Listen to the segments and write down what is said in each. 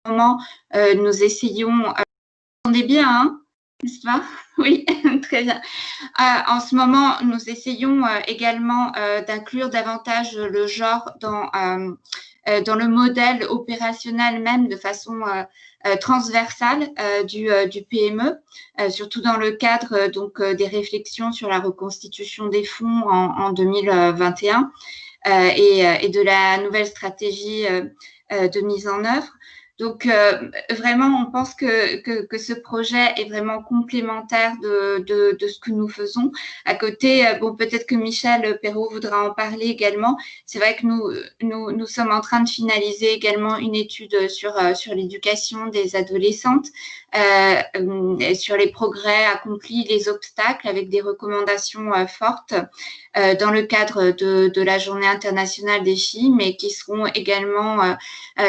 moment, nous essayons… Vous entendez bien, hein, n'est-ce pas? Oui, très bien. En ce moment, nous essayons également d'inclure davantage le genre dans le modèle opérationnel même de façon transversale du PME, surtout dans le cadre des réflexions sur la reconstitution des fonds en 2021 et de la nouvelle stratégie de mise en œuvre. Donc, vraiment, on pense que ce projet est vraiment complémentaire de ce que nous faisons. À côté, bon, peut-être que Michel Perrault voudra en parler également. C'est vrai que nous sommes en train de finaliser également une étude sur l'éducation des adolescentes, sur les progrès accomplis, les obstacles, avec des recommandations fortes dans le cadre de la Journée internationale des filles, mais qui seront également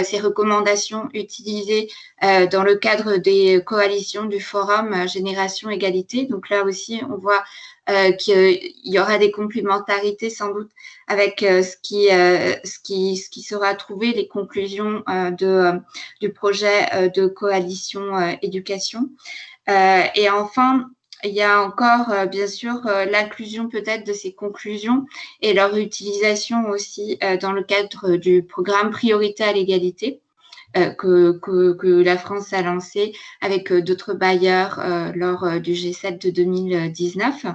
ces recommandations utilisées dans le cadre des coalitions du Forum Génération Égalité. Donc là aussi, on voit qu'il y aura des complémentarités sans doute avec ce qui sera trouvé, les conclusions du projet de coalition éducation. Et enfin, il y a encore, bien sûr, l'inclusion peut-être de ces conclusions et leur utilisation aussi dans le cadre du programme Priorité à l'égalité que la France a lancé avec d'autres bailleurs lors du G7 de 2019.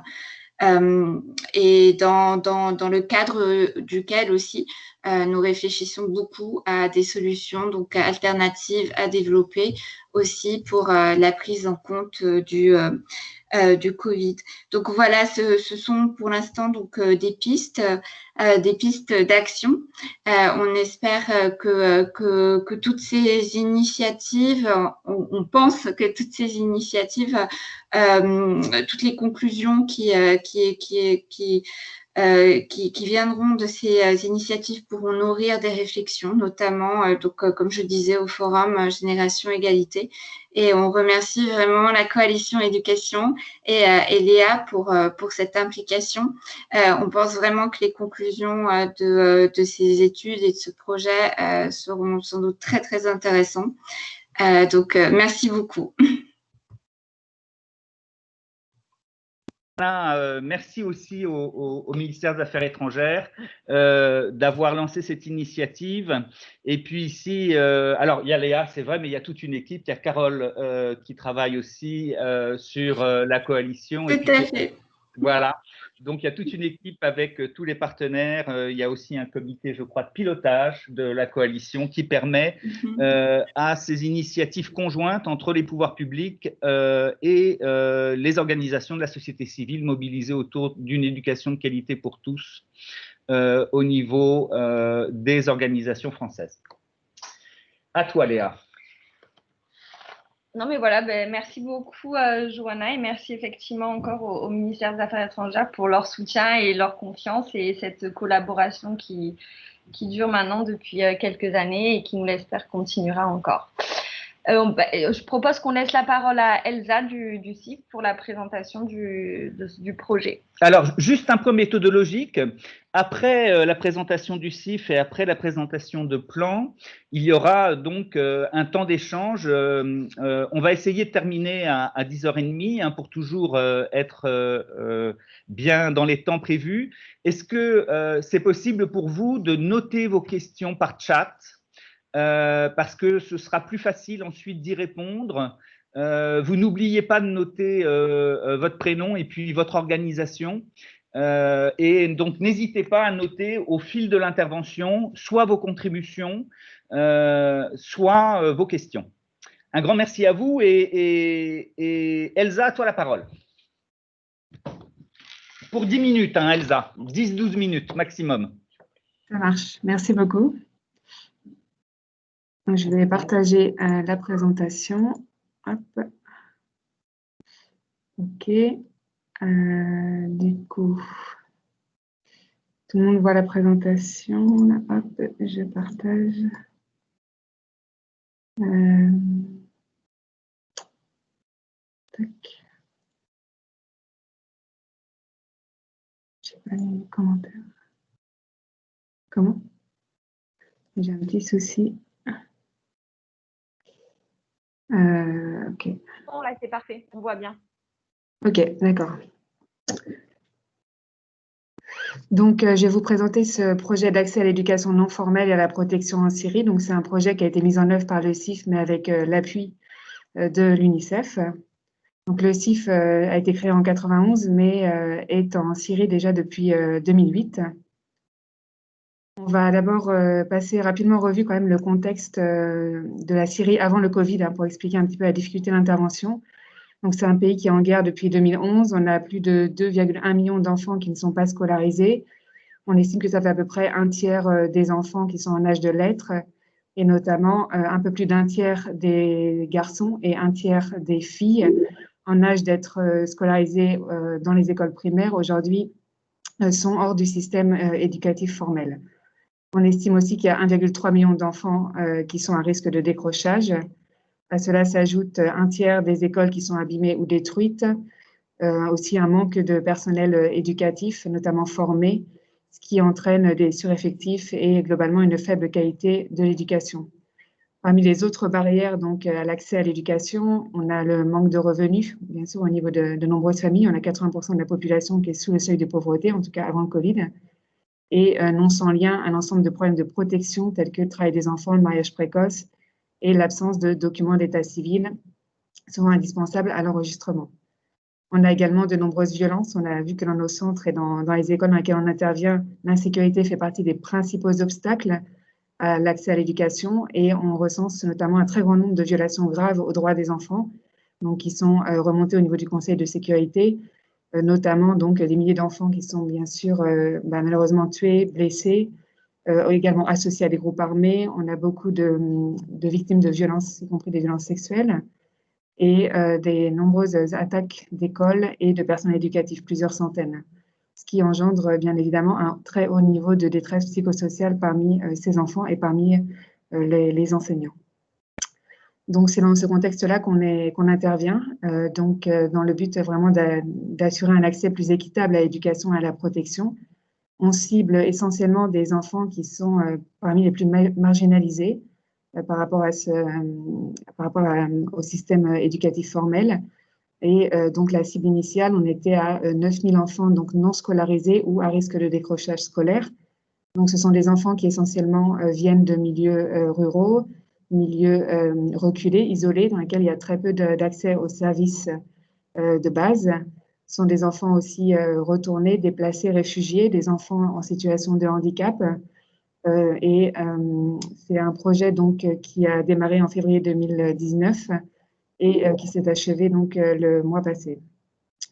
Et dans le cadre duquel aussi nous réfléchissons beaucoup à des solutions donc alternatives à développer aussi pour la prise en compte du Covid. Donc voilà, ce sont pour l'instant donc des pistes d'action. On espère que toutes ces initiatives, on pense que toutes ces initiatives, toutes les conclusions qui viendront de ces initiatives pourront nourrir des réflexions, notamment, comme je disais, au Forum Génération Égalité. Et on remercie vraiment la Coalition Éducation et Léa pour cette implication. On pense vraiment que les conclusions de ces études et de ce projet seront sans doute très, très intéressantes. Merci beaucoup. Merci aussi au ministère des Affaires étrangères d'avoir lancé cette initiative. Et puis ici, alors il y a Léa, c'est vrai, mais il y a toute une équipe. Il y a Carole qui travaille aussi sur la coalition. Tout à fait. Voilà. Donc, il y a toute une équipe avec tous les partenaires. Il y a aussi un comité, je crois, de pilotage de la coalition qui permet à ces initiatives conjointes entre les pouvoirs publics et les organisations de la société civile mobilisées autour d'une éducation de qualité pour tous au niveau des organisations françaises. À toi, Léa. Non, mais voilà, merci beaucoup, Johanna, et merci effectivement encore au ministère des Affaires étrangères pour leur soutien et leur confiance et cette collaboration qui dure maintenant depuis quelques années et qui, nous l'espère, continuera encore. Je propose qu'on laisse la parole à Elsa du CIF pour la présentation du projet. Alors, juste un point méthodologique. Après la présentation du CIF et après la présentation de plan, il y aura donc un temps d'échange. On va essayer de terminer à 10h30 hein, pour toujours être bien dans les temps prévus. Est-ce que c'est possible pour vous de noter vos questions par chat parce que ce sera plus facile ensuite d'y répondre. Vous n'oubliez pas de noter votre prénom et puis votre organisation. Et donc, n'hésitez pas à noter au fil de l'intervention soit vos contributions, soit vos questions. Un grand merci à vous et Elsa, à toi la parole. Pour 10 minutes, hein, Elsa, 10-12 minutes maximum. Ça marche, merci beaucoup. Je vais partager la présentation. Hop. OK. Du coup, tout le monde voit la présentation. Hop, je partage. Tac. Je n'ai pas les commentaires. Comment? J'ai un petit souci. Ok. Bon, là, c'est parfait, on voit bien. Ok, d'accord. Donc, je vais vous présenter ce projet d'accès à l'éducation non formelle et à la protection en Syrie. Donc, c'est un projet qui a été mis en œuvre par le CIF, mais avec l'appui de l'UNICEF. Donc, le CIF a été créé en 91, mais est en Syrie déjà depuis 2008. On va d'abord passer rapidement en revue quand même le contexte de la Syrie avant le Covid, hein, pour expliquer un petit peu la difficulté d'intervention. Donc, c'est un pays qui est en guerre depuis 2011. On a plus de 2,1 millions d'enfants qui ne sont pas scolarisés. On estime que ça fait à peu près un tiers des enfants qui sont en âge de l'être, et notamment un peu plus d'un tiers des garçons et un tiers des filles en âge d'être scolarisés dans les écoles primaires aujourd'hui sont hors du système éducatif formel. On estime aussi qu'il y a 1,3 million d'enfants qui sont à risque de décrochage. À cela s'ajoute un tiers des écoles qui sont abîmées ou détruites, aussi un manque de personnel éducatif, notamment formé, ce qui entraîne des sureffectifs et globalement une faible qualité de l'éducation. Parmi les autres barrières donc, à l'accès à l'éducation, on a le manque de revenus. Bien sûr, au niveau de nombreuses familles, on a 80% de la population qui est sous le seuil de pauvreté, en tout cas avant le Covid. Et non sans lien, un ensemble de problèmes de protection tels que le travail des enfants, le mariage précoce et l'absence de documents d'état civil souvent indispensables à l'enregistrement. On a également de nombreuses violences. On a vu que dans nos centres et dans les écoles dans lesquelles on intervient, l'insécurité fait partie des principaux obstacles à l'accès à l'éducation et on recense notamment un très grand nombre de violations graves aux droits des enfants, donc qui sont remontées au niveau du Conseil de sécurité, notamment donc des milliers d'enfants qui sont bien sûr malheureusement tués, blessés, également associés à des groupes armés. On a beaucoup de victimes de violences, y compris des violences sexuelles, et des nombreuses attaques d'écoles et de personnel éducatif, plusieurs centaines, ce qui engendre bien évidemment un très haut niveau de détresse psychosociale parmi ces enfants et parmi les enseignants. Donc, c'est dans ce contexte-là qu'on intervient, dans le but vraiment d'assurer un accès plus équitable à l'éducation et à la protection. On cible essentiellement des enfants qui sont parmi les plus marginalisés par rapport au système éducatif formel. Et donc, la cible initiale, on était à 9000 enfants donc non scolarisés ou à risque de décrochage scolaire. Donc, ce sont des enfants qui essentiellement viennent de milieux ruraux, milieux reculés, isolés, dans lesquels il y a très peu d'accès aux services de base. Ce sont des enfants aussi retournés, déplacés, réfugiés, des enfants en situation de handicap. C'est un projet donc qui a démarré en février 2019 et qui s'est achevé donc le mois passé.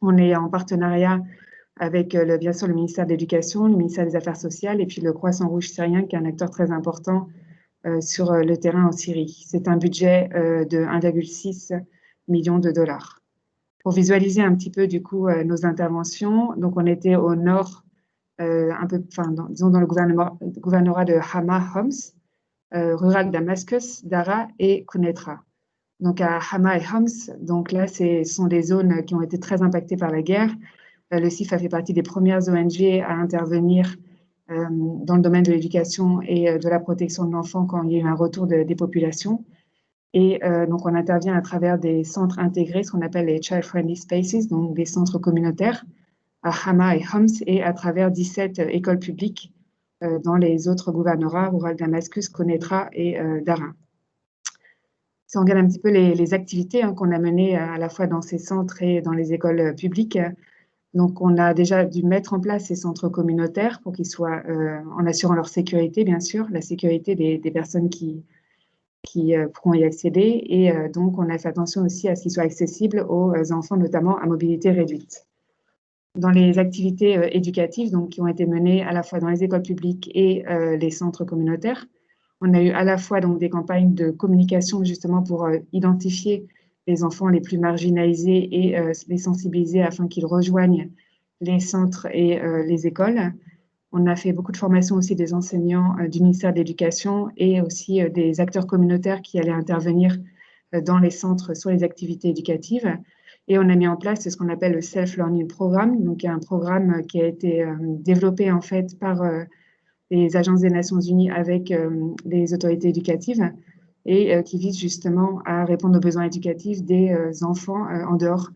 On est en partenariat avec bien sûr le ministère de l'Éducation, le ministère des Affaires sociales et puis le Croissant-Rouge syrien qui est un acteur très important sur le terrain en Syrie. C'est un budget de 1,6 million de dollars. Pour visualiser un petit peu du coup nos interventions, donc on était au nord, disons dans le gouvernorat de Hama, Homs, rural Damascus, Dara et Quneitra. Donc à Hama et Homs, donc là ce sont des zones qui ont été très impactées par la guerre. Le CIF a fait partie des premières ONG à intervenir dans le domaine de l'éducation et de la protection de l'enfant quand il y a eu un retour des populations. Et donc, on intervient à travers des centres intégrés, ce qu'on appelle les Child Friendly Spaces, donc des centres communautaires à Hama et Homs, et à travers 17 écoles publiques dans les autres gouvernorats, Rural Damascus, Quneitra et Dara. Si on regarde un petit peu les activités qu'on a menées à la fois dans ces centres et dans les écoles publiques, donc on a déjà dû mettre en place ces centres communautaires pour qu'ils soient, en assurant leur sécurité, bien sûr, la sécurité des personnes qui pourront y accéder. Et donc, on a fait attention aussi à ce qu'ils soient accessibles aux enfants, notamment à mobilité réduite. Dans les activités éducatives donc, qui ont été menées à la fois dans les écoles publiques et les centres communautaires, on a eu à la fois donc, des campagnes de communication justement pour identifier les enfants les plus marginalisés et les sensibiliser afin qu'ils rejoignent les centres et les écoles. On a fait beaucoup de formations aussi des enseignants du ministère de l'Éducation et aussi des acteurs communautaires qui allaient intervenir dans les centres sur les activités éducatives. Et on a mis en place ce qu'on appelle le Self-Learning Programme, donc un programme qui a été développé en fait par les agences des Nations Unies avec les autorités éducatives et qui vise justement à répondre aux besoins éducatifs des enfants en dehors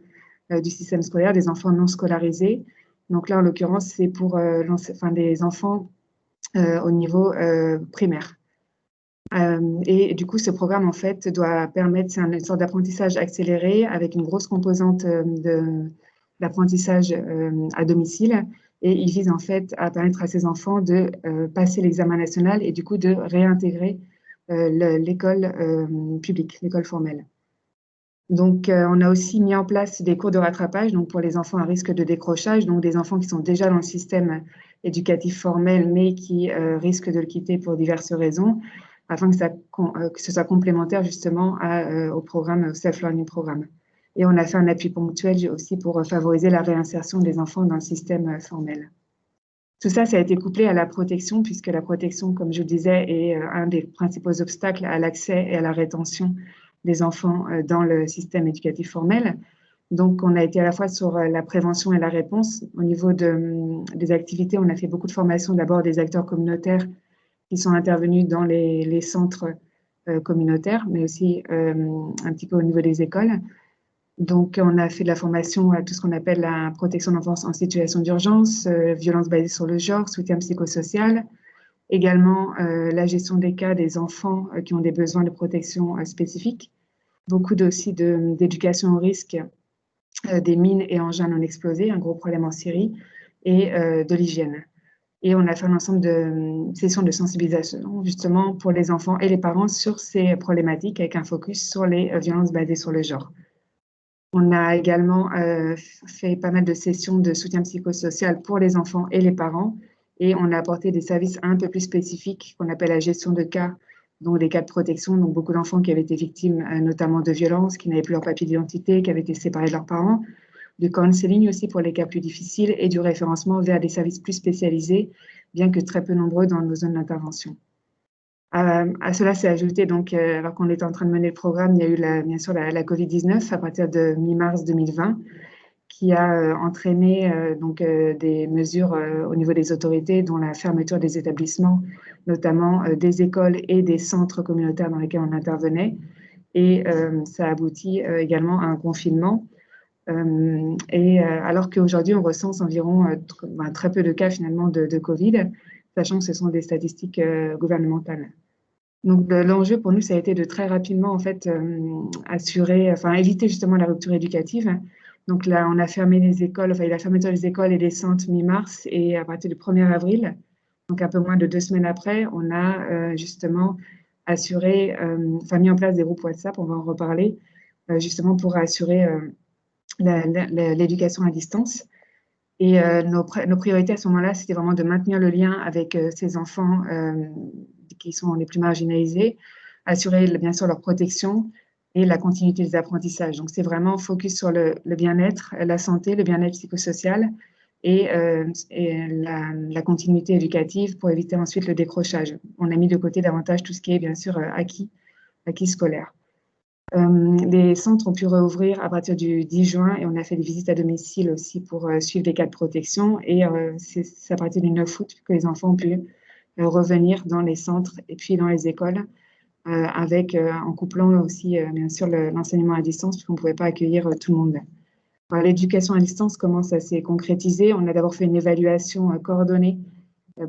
du système scolaire, des enfants non scolarisés. Donc là, en l'occurrence, c'est pour des enfants au niveau primaire. Et du coup, ce programme, en fait, doit permettre, c'est une sorte d'apprentissage accéléré avec une grosse composante d'apprentissage à domicile. Et il vise, en fait, à permettre à ces enfants de passer l'examen national et du coup de réintégrer l'école publique, l'école formelle. Donc, on a aussi mis en place des cours de rattrapage donc pour les enfants à risque de décrochage, donc des enfants qui sont déjà dans le système éducatif formel, mais qui risquent de le quitter pour diverses raisons, afin que ce soit complémentaire justement au programme, au Self-Learning Programme. Et on a fait un appui ponctuel aussi pour favoriser la réinsertion des enfants dans le système formel. Tout ça, ça a été couplé à la protection, puisque la protection, comme je le disais, est un des principaux obstacles à l'accès et à la rétention des enfants dans le système éducatif formel. Donc, on a été à la fois sur la prévention et la réponse. Au niveau des activités, on a fait beaucoup de formations, d'abord des acteurs communautaires qui sont intervenus dans les centres communautaires, mais aussi un petit peu au niveau des écoles. Donc, on a fait de la formation à tout ce qu'on appelle la protection d'enfance en situation d'urgence, violence basée sur le genre, soutien psychosocial, également la gestion des cas des enfants qui ont des besoins de protection spécifiques, beaucoup aussi d'éducation au risque des mines et engins non explosés, un gros problème en Syrie, et de l'hygiène. Et on a fait un ensemble de sessions de sensibilisation justement pour les enfants et les parents sur ces problématiques avec un focus sur les violences basées sur le genre. On a également fait pas mal de sessions de soutien psychosocial pour les enfants et les parents et on a apporté des services un peu plus spécifiques qu'on appelle la gestion de cas, donc des cas de protection, donc beaucoup d'enfants qui avaient été victimes notamment de violences, qui n'avaient plus leur papier d'identité, qui avaient été séparés de leurs parents, du counseling aussi pour les cas plus difficiles et du référencement vers des services plus spécialisés, bien que très peu nombreux dans nos zones d'intervention. À cela s'est ajouté, donc, alors qu'on était en train de mener le programme, il y a eu bien sûr la Covid-19 à partir de mi-mars 2020, qui a entraîné des mesures au niveau des autorités, dont la fermeture des établissements, notamment des écoles et des centres communautaires dans lesquels on intervenait. Et ça aboutit également à un confinement. Alors qu'aujourd'hui, on recense environ très peu de cas finalement de Covid, sachant que ce sont des statistiques gouvernementales. Donc, l'enjeu pour nous, ça a été de très rapidement, en fait, éviter justement la rupture éducative. Donc là, on a fermé les écoles, la fermeture des écoles et des centres mi-mars, et à partir du 1er avril, donc un peu moins de 2 semaines après, on a justement mis en place des groupes WhatsApp, on va en reparler, justement pour assurer l'éducation à distance. Et nos priorités à ce moment-là, c'était vraiment de maintenir le lien avec ces enfants qui sont les plus marginalisés, assurer bien sûr leur protection et la continuité des apprentissages. Donc, c'est vraiment focus sur le bien-être, la santé, le bien-être psychosocial et la continuité éducative pour éviter ensuite le décrochage. On a mis de côté davantage tout ce qui est bien sûr acquis scolaire. Les centres ont pu rouvrir à partir du 10 juin et on a fait des visites à domicile aussi pour suivre les cas de protection. Et c'est à partir du 9 août que les enfants ont pu revenir dans les centres et puis dans les écoles en couplant aussi bien sûr l'enseignement à distance puisqu'on ne pouvait pas accueillir tout le monde. L'éducation à distance commence à s'y concrétiser. On a d'abord fait une évaluation coordonnée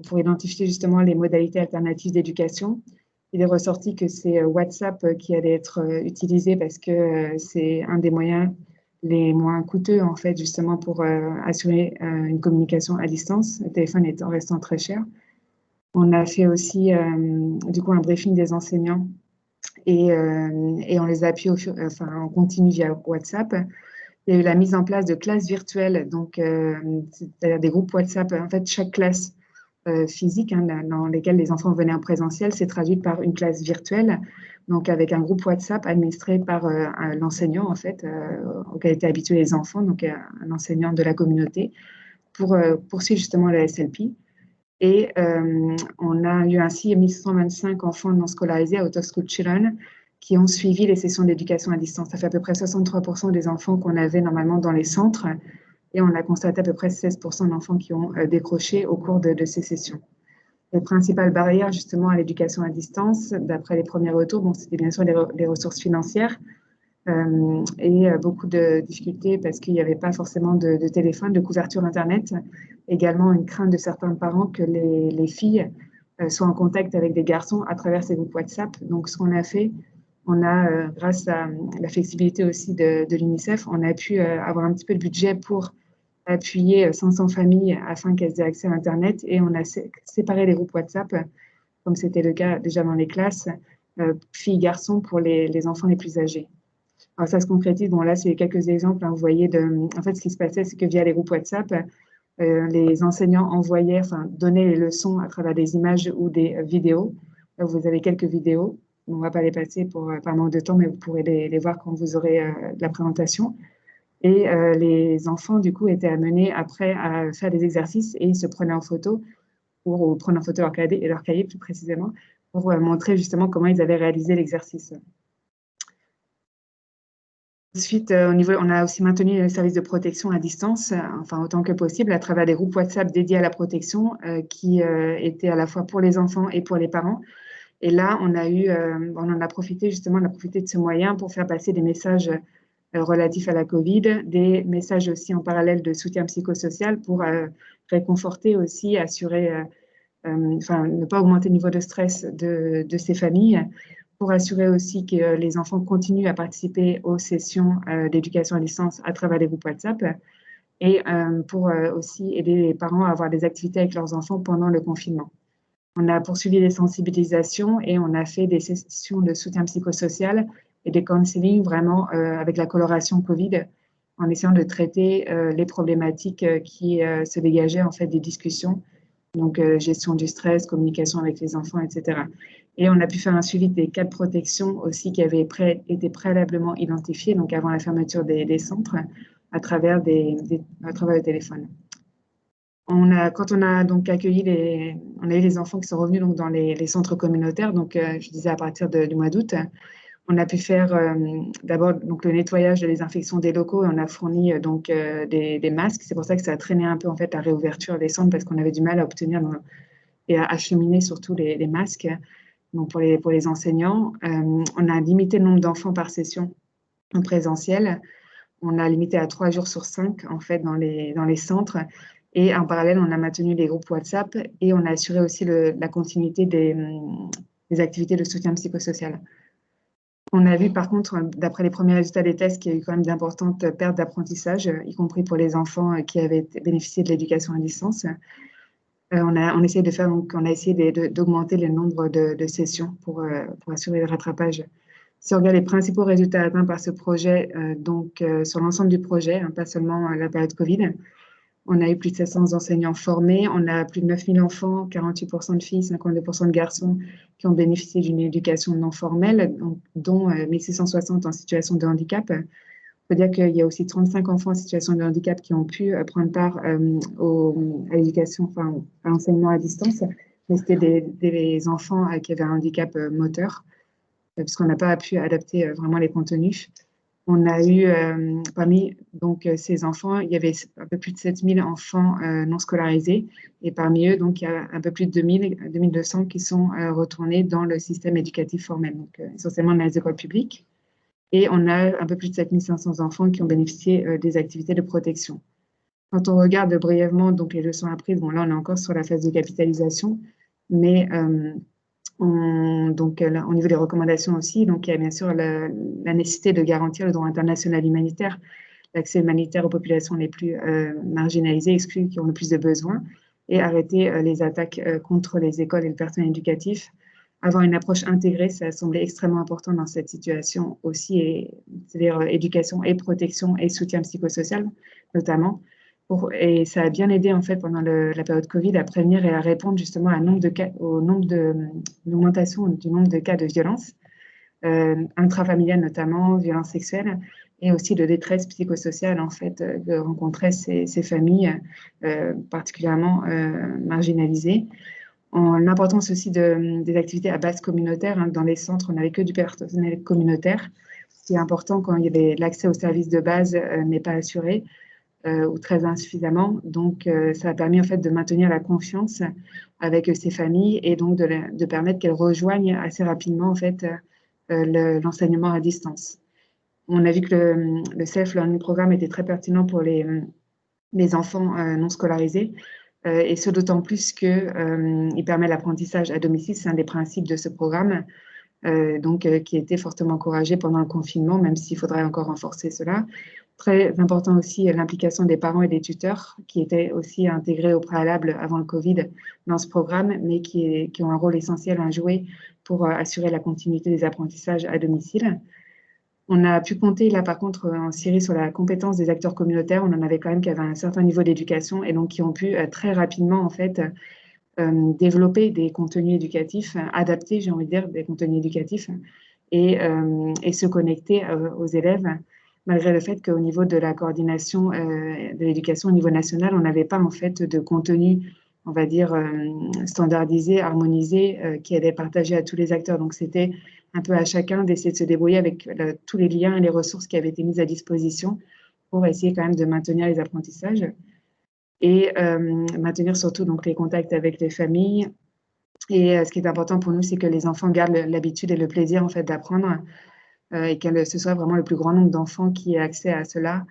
pour identifier justement les modalités alternatives d'éducation. Il est ressorti que c'est WhatsApp qui allait être utilisé parce que c'est un des moyens les moins coûteux, en fait, justement pour assurer une communication à distance, le téléphone restant très cher. On a fait aussi, du coup, un briefing des enseignants et on les a appuyés en continu via WhatsApp. Il y a eu la mise en place de classes virtuelles, donc c'est-à-dire des groupes WhatsApp. En fait, chaque classe physique dans lesquelles les enfants venaient en présentiel s'est traduite par une classe virtuelle, donc avec un groupe WhatsApp administré par l'enseignant en fait, auquel étaient habitués les enfants, donc un enseignant de la communauté, pour poursuivre justement la SLP. Et on a eu ainsi 1125 enfants non scolarisés, out of school children, qui ont suivi les sessions d'éducation à distance. Ça fait à peu près 63% des enfants qu'on avait normalement dans les centres. Et on a constaté à peu près 16% d'enfants qui ont décroché au cours de ces sessions. Les principales barrières justement à l'éducation à distance, d'après les premiers retours, bon, c'était bien sûr les ressources financières et beaucoup de difficultés parce qu'il n'y avait pas forcément de téléphone, de couverture Internet. Également une crainte de certains parents que les filles soient en contact avec des garçons à travers ces groupes WhatsApp. Donc ce qu'on a fait, on a, grâce à la flexibilité aussi de l'UNICEF, on a pu avoir un petit peu de budget pour appuyer 500 familles afin qu'elles aient accès à Internet et on a séparé les groupes WhatsApp, comme c'était le cas déjà dans les classes, filles-garçons pour les enfants les plus âgés. Alors ça se concrétise, bon là c'est quelques exemples, hein, vous voyez, en fait ce qui se passait c'est que via les groupes WhatsApp, les enseignants envoyaient, enfin donnaient les leçons à travers des images ou des vidéos. Là, vous avez quelques vidéos, on ne va pas les passer par manque de temps, mais vous pourrez les voir quand vous aurez la présentation. Et les enfants, du coup, étaient amenés après à faire des exercices et ils se prenaient en photo, ou prenaient en photo leur cahier plus précisément, pour montrer justement comment ils avaient réalisé l'exercice. Ensuite, on a aussi maintenu le service de protection à distance, enfin autant que possible, à travers des groupes WhatsApp dédiés à la protection qui étaient à la fois pour les enfants et pour les parents. Et là, on en a profité justement, on a profité de ce moyen pour faire passer des messages relatifs à la Covid, des messages aussi en parallèle de soutien psychosocial pour réconforter aussi, assurer, enfin ne pas augmenter le niveau de stress de ces familles, pour assurer aussi que les enfants continuent à participer aux sessions d'éducation à distance à travers les groupes WhatsApp et pour aussi aider les parents à avoir des activités avec leurs enfants pendant le confinement. On a poursuivi les sensibilisations et on a fait des sessions de soutien psychosocial et des counseling vraiment avec la coloration Covid en essayant de traiter les problématiques qui se dégageaient en fait des discussions, donc gestion du stress, communication avec les enfants, etc. Et on a pu faire un suivi des cas de protection aussi qui avaient été préalablement identifiés, donc avant la fermeture des centres, à travers le téléphone. Quand on a donc accueilli on a eu les enfants qui sont revenus donc dans les centres communautaires, donc je disais à partir du mois d'août, on a pu faire d'abord donc le nettoyage de désinfection des locaux et on a fourni donc des masques. C'est pour ça que ça a traîné un peu en fait la réouverture des centres parce qu'on avait du mal à obtenir et à acheminer surtout les masques. Donc pour les enseignants, on a limité le nombre d'enfants par session en présentiel. On a limité à 3 jours sur 5 en fait dans les centres. Et en parallèle, on a maintenu les groupes WhatsApp et on a assuré aussi la continuité des activités de soutien psychosocial. On a vu par contre, d'après les premiers résultats des tests, qu'il y a eu quand même d'importantes pertes d'apprentissage, y compris pour les enfants qui avaient bénéficié de l'éducation à distance. On a essayé d'augmenter le nombre de sessions pour assurer le rattrapage. Si on regarde les principaux résultats atteints par ce projet, sur l'ensemble du projet, hein, pas seulement la période Covid, on a eu plus de 700 enseignants formés, on a plus de 9000 enfants, 48% de filles, 52% de garçons qui ont bénéficié d'une éducation non formelle, dont 1660 en situation de handicap. Il faut dire qu'il y a aussi 35 enfants en situation de handicap qui ont pu prendre part à l'éducation, enfin à l'enseignement à distance, mais c'était des enfants qui avaient un handicap moteur, puisqu'on n'a pas pu adapter vraiment les contenus. On a eu, parmi ces enfants, il y avait un peu plus de 7000 enfants non scolarisés. Et parmi eux, donc, il y a un peu plus de 2200 qui sont retournés dans le système éducatif formel, donc essentiellement dans les écoles publiques. Et on a un peu plus de 7500 enfants qui ont bénéficié des activités de protection. Quand on regarde brièvement donc, les leçons apprises, bon, là, on est encore sur la phase de capitalisation, mais au niveau des recommandations aussi, donc il y a bien sûr la nécessité de garantir le droit international humanitaire, l'accès humanitaire aux populations les plus marginalisées, exclues, qui ont le plus de besoins, et arrêter les attaques contre les écoles et le personnel éducatif. Avoir une approche intégrée, ça a semblé extrêmement important dans cette situation aussi, c'est-à-dire éducation et protection et soutien psychosocial notamment. Et ça a bien aidé en fait pendant la période Covid à prévenir et à répondre justement à l'augmentation du nombre de cas de violence intrafamiliale notamment, violence sexuelle et aussi de détresse psychosociale en fait que rencontraient ces familles particulièrement marginalisées. L'importance aussi des activités à base communautaire, hein, dans les centres on n'avait que du personnel communautaire, ce qui est important quand l'accès aux services de base n'est pas assuré. ou très insuffisamment. Donc, ça a permis en fait de maintenir la confiance avec ces familles et donc de permettre qu'elles rejoignent assez rapidement en fait l'enseignement à distance. On a vu que le self-learning programme était très pertinent pour les enfants non scolarisés, et ce d'autant plus qu'il permet l'apprentissage à domicile. C'est un des principes de ce programme, qui a été fortement encouragé pendant le confinement, même s'il faudrait encore renforcer cela. Très important aussi l'implication des parents et des tuteurs, qui étaient aussi intégrés au préalable avant le Covid dans ce programme, mais qui ont un rôle essentiel à jouer pour assurer la continuité des apprentissages à domicile. On a pu compter là par contre en Syrie sur la compétence des acteurs communautaires. On en avait quand même qui avaient un certain niveau d'éducation et donc qui ont pu très rapidement en fait développer des contenus éducatifs, adapter, j'ai envie de dire, des contenus éducatifs et se connecter aux élèves, malgré le fait qu'au niveau de la coordination de l'éducation au niveau national, on n'avait pas en fait de contenu, on va dire, standardisé, harmonisé, qui allait partager à tous les acteurs. Donc c'était un peu à chacun d'essayer de se débrouiller avec tous les liens et les ressources qui avaient été mises à disposition pour essayer quand même de maintenir les apprentissages et maintenir surtout donc les contacts avec les familles. Et ce qui est important pour nous, c'est que les enfants gardent l'habitude et le plaisir en fait d'apprendre et que ce soit vraiment le plus grand nombre d'enfants qui aient accès à cela,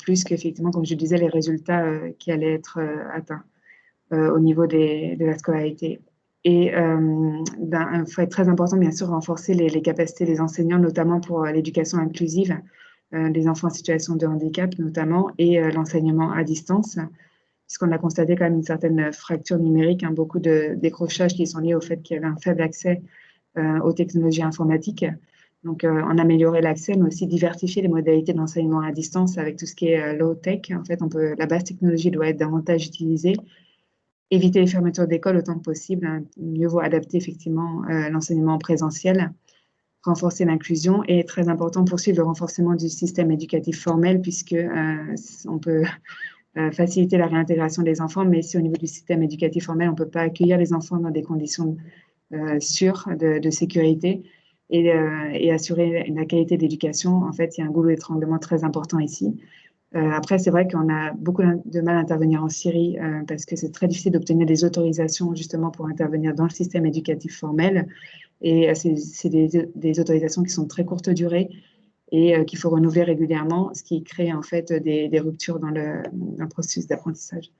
plus qu'effectivement, comme je disais, les résultats qui allaient être atteints au niveau de la scolarité. Et il faut être très important, bien sûr, renforcer les capacités des enseignants, notamment pour l'éducation inclusive, des enfants en situation de handicap notamment, et l'enseignement à distance, puisqu'on a constaté quand même une certaine fracture numérique, beaucoup de décrochages qui sont liés au fait qu'il y avait un faible accès aux technologies informatiques. Donc, en améliorer l'accès, mais aussi diversifier les modalités d'enseignement à distance avec tout ce qui est low-tech. En fait, la base technologie doit être davantage utilisée. Éviter les fermetures d'école autant que possible. Mieux vaut adapter effectivement l'enseignement présentiel, renforcer l'inclusion et, très important, poursuivre le renforcement du système éducatif formel, puisque on peut faciliter la réintégration des enfants, mais si au niveau du système éducatif formel, on ne peut pas accueillir les enfants dans des conditions sûres de sécurité et assurer la qualité d'éducation, en fait, il y a un goulot d'étranglement très important ici. Après, c'est vrai qu'on a beaucoup de mal à intervenir en Syrie parce que c'est très difficile d'obtenir des autorisations justement pour intervenir dans le système éducatif formel. Et c'est des autorisations qui sont de très courte durée et qu'il faut renouveler régulièrement, ce qui crée en fait des ruptures dans le processus d'apprentissage.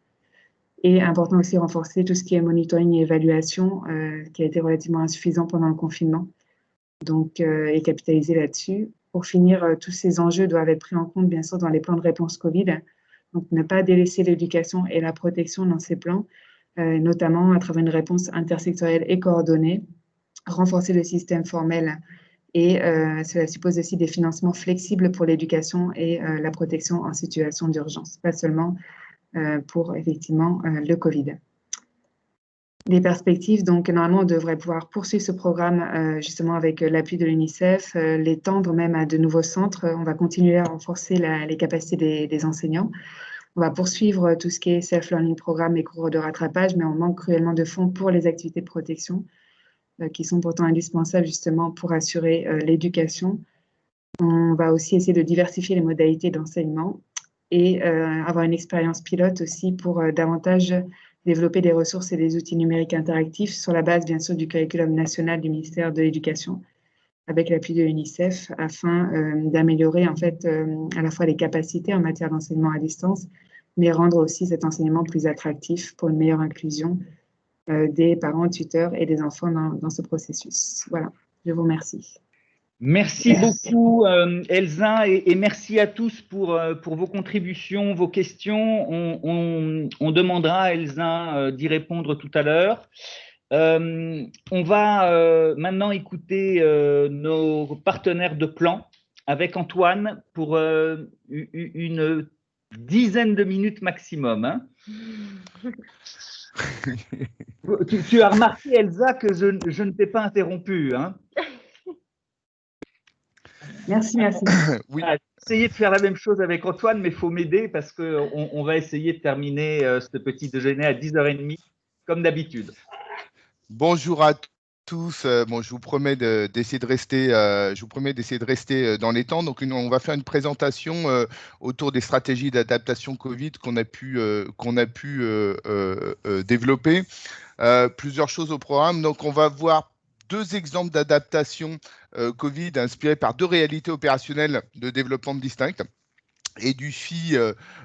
Et important aussi renforcer tout ce qui est monitoring et évaluation, qui a été relativement insuffisant pendant le confinement, donc et capitaliser là-dessus. Pour finir, tous ces enjeux doivent être pris en compte, bien sûr, dans les plans de réponse Covid. Donc, ne pas délaisser l'éducation et la protection dans ces plans, notamment à travers une réponse intersectorielle et coordonnée, renforcer le système formel et cela suppose aussi des financements flexibles pour l'éducation et la protection en situation d'urgence, pas seulement pour effectivement le Covid. Les perspectives, donc normalement on devrait pouvoir poursuivre ce programme justement avec l'appui de l'UNICEF, l'étendre même à de nouveaux centres. On va continuer à renforcer les capacités des enseignants. On va poursuivre tout ce qui est self-learning programme et cours de rattrapage, mais on manque cruellement de fonds pour les activités de protection qui sont pourtant indispensables justement pour assurer l'éducation. On va aussi essayer de diversifier les modalités d'enseignement et avoir une expérience pilote aussi pour davantage développer des ressources et des outils numériques interactifs sur la base, bien sûr, du curriculum national du ministère de l'Éducation, avec l'appui de l'UNICEF, afin d'améliorer, en fait, à la fois les capacités en matière d'enseignement à distance, mais rendre aussi cet enseignement plus attractif pour une meilleure inclusion des parents, tuteurs et des enfants dans ce processus. Voilà, je vous remercie. Merci beaucoup, Elsa, et merci à tous pour vos contributions, vos questions. On demandera à Elsa d'y répondre tout à l'heure. On va maintenant écouter nos partenaires de plan avec Antoine pour une dizaine de minutes maximum. Hein. Tu as remarqué, Elsa, que je ne t'ai pas interrompu. Hein. Merci. Oui. Essayez de faire la même chose avec Antoine, mais il faut m'aider parce qu'on va essayer de terminer ce petit déjeuner à 10h30, comme d'habitude. Bonjour à tous. Bon, je vous promets d'essayer de rester, dans les temps. Donc, on va faire une présentation autour des stratégies d'adaptation Covid qu'on a pu développer. Plusieurs choses au programme. Donc, on va voir 2 exemples d'adaptation Covid inspirés par 2 réalités opérationnelles de développement distinctes et du FI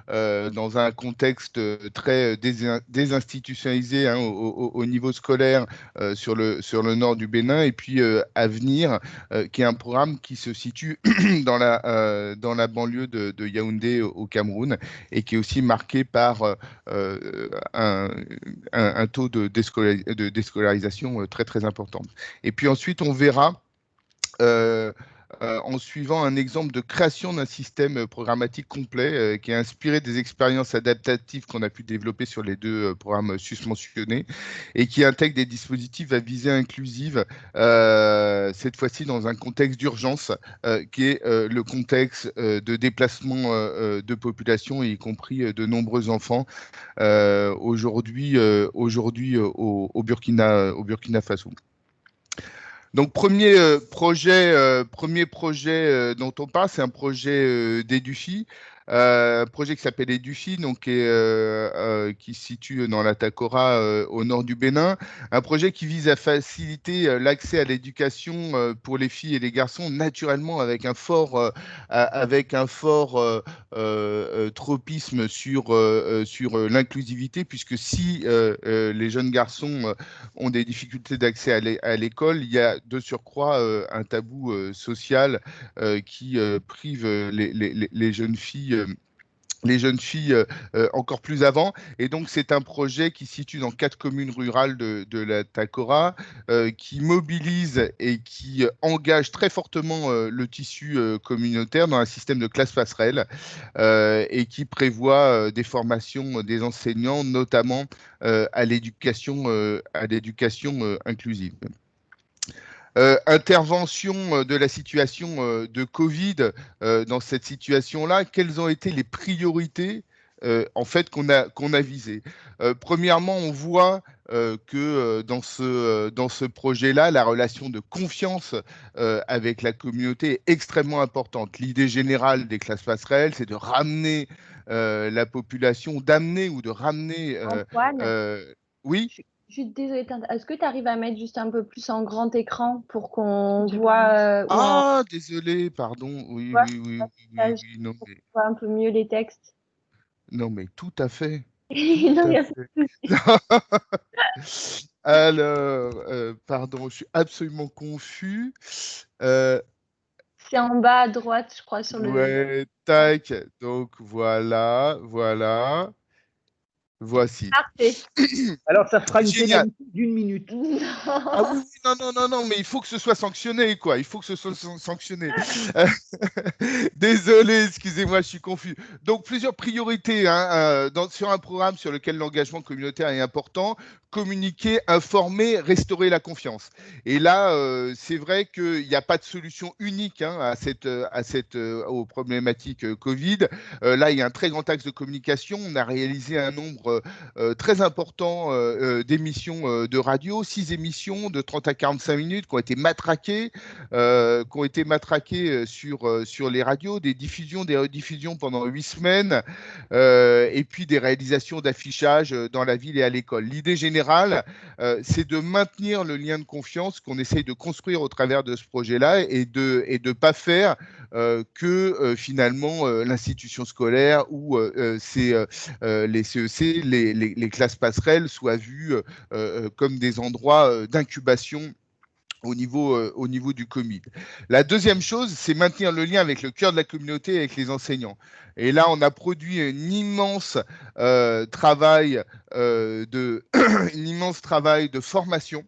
dans un contexte très désinstitutionnalisé hein, au niveau scolaire sur le nord du Bénin, et puis Avenir, qui est un programme qui se situe dans la banlieue de Yaoundé au Cameroun, et qui est aussi marqué par un taux de déscolarisation très très important. Et puis ensuite, on verra en suivant un exemple de création d'un système programmatique complet qui est inspiré des expériences adaptatives qu'on a pu développer sur les 2 programmes susmentionnés, et qui intègre des dispositifs à visée inclusive, cette fois-ci dans un contexte d'urgence qui est le contexte de déplacement de population, y compris de nombreux enfants aujourd'hui au Burkina Faso. Donc, premier projet dont on parle, c'est un projet d'Edufi, projet qui s'appelle Edufi, donc qui se situe dans la Takora au nord du Bénin. Un projet qui vise à faciliter l'accès à l'éducation pour les filles et les garçons, naturellement avec un fort tropisme sur l'inclusivité, puisque si les jeunes garçons ont des difficultés d'accès à l'école, il y a de surcroît un tabou social qui prive les jeunes filles encore plus avant. Et donc, c'est un projet qui se situe dans 4 communes rurales de la Takora, qui mobilise et qui engage très fortement le tissu communautaire dans un système de classe passerelle et qui prévoit des formations des enseignants, notamment à l'éducation inclusive. Intervention de la situation de Covid dans cette situation-là, quelles ont été les priorités en fait qu'on a visées? Premièrement, on voit que dans ce projet-là, la relation de confiance avec la communauté est extrêmement importante. L'idée générale des classes passerelles, c'est de ramener la population, d'amener ou de ramener. Antoine, Oui. je suis désolée, est-ce que tu arrives à mettre juste un peu plus en grand écran pour qu'on voit Ah, désolé, pardon. Oui, non, pour qu'on mais, voit un peu mieux les textes? non, mais tout à fait. Non, Tout il y à a pas de fait. Alors, pardon, je suis absolument confus. C'est en bas à droite, je crois, sur le. Ouais, tac. Donc, voilà. Voici. Parfait. Alors, ça fera une Génial. pénalité d'1 minute. Ah oui, non, mais il faut que ce soit sanctionné, quoi. Il faut que ce soit sanctionné. Désolé, excusez-moi, je suis confus. Donc, plusieurs priorités hein, sur un programme sur lequel l'engagement communautaire est important: communiquer, informer, restaurer la confiance. Et là, c'est vrai qu'il n'y a pas de solution unique hein, aux problématiques Covid. Là, il y a un très grand axe de communication. On a réalisé un nombre très important d'émissions de radio, 6 émissions de 30 à 45 minutes qui ont été matraquées, sur les radios, des diffusions, des rediffusions pendant 8 semaines, et puis des réalisations d'affichage dans la ville et à l'école. L'idée générale, c'est de maintenir le lien de confiance qu'on essaye de construire au travers de ce projet-là, et de pas faire que finalement l'institution scolaire ou les CEC, les classes passerelles soient vues comme des endroits d'incubation au niveau du Covid. La deuxième chose, c'est maintenir le lien avec le cœur de la communauté, avec les enseignants. Et là, on a produit un immense travail de formation,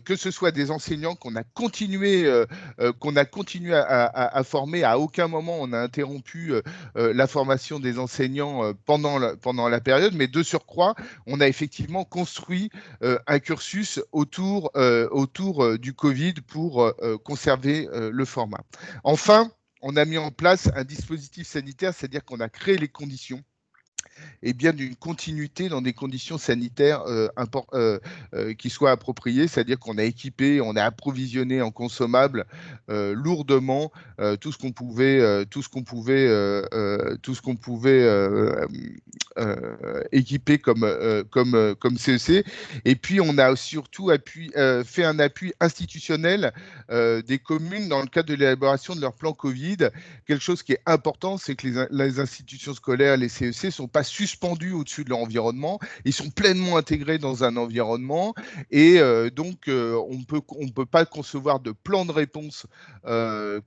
que ce soit des enseignants qu'on a continué à former. À aucun moment on a interrompu la formation des enseignants pendant la période, mais de surcroît, on a effectivement construit un cursus autour du Covid pour conserver le format. Enfin, on a mis en place un dispositif sanitaire, c'est-à-dire qu'on a créé les conditions et bien d'une continuité dans des conditions sanitaires qui soient appropriées, c'est-à-dire qu'on a équipé, on a approvisionné en consommables lourdement tout ce qu'on pouvait équiper comme CEC. Et puis on a surtout fait un appui institutionnel des communes dans le cadre de l'élaboration de leur plan Covid. Quelque chose qui est important, c'est que les institutions scolaires, les CEC, ne sont pas suspendus au-dessus de leur environnement. Ils sont pleinement intégrés dans un environnement et donc on ne peut pas concevoir de plan de réponse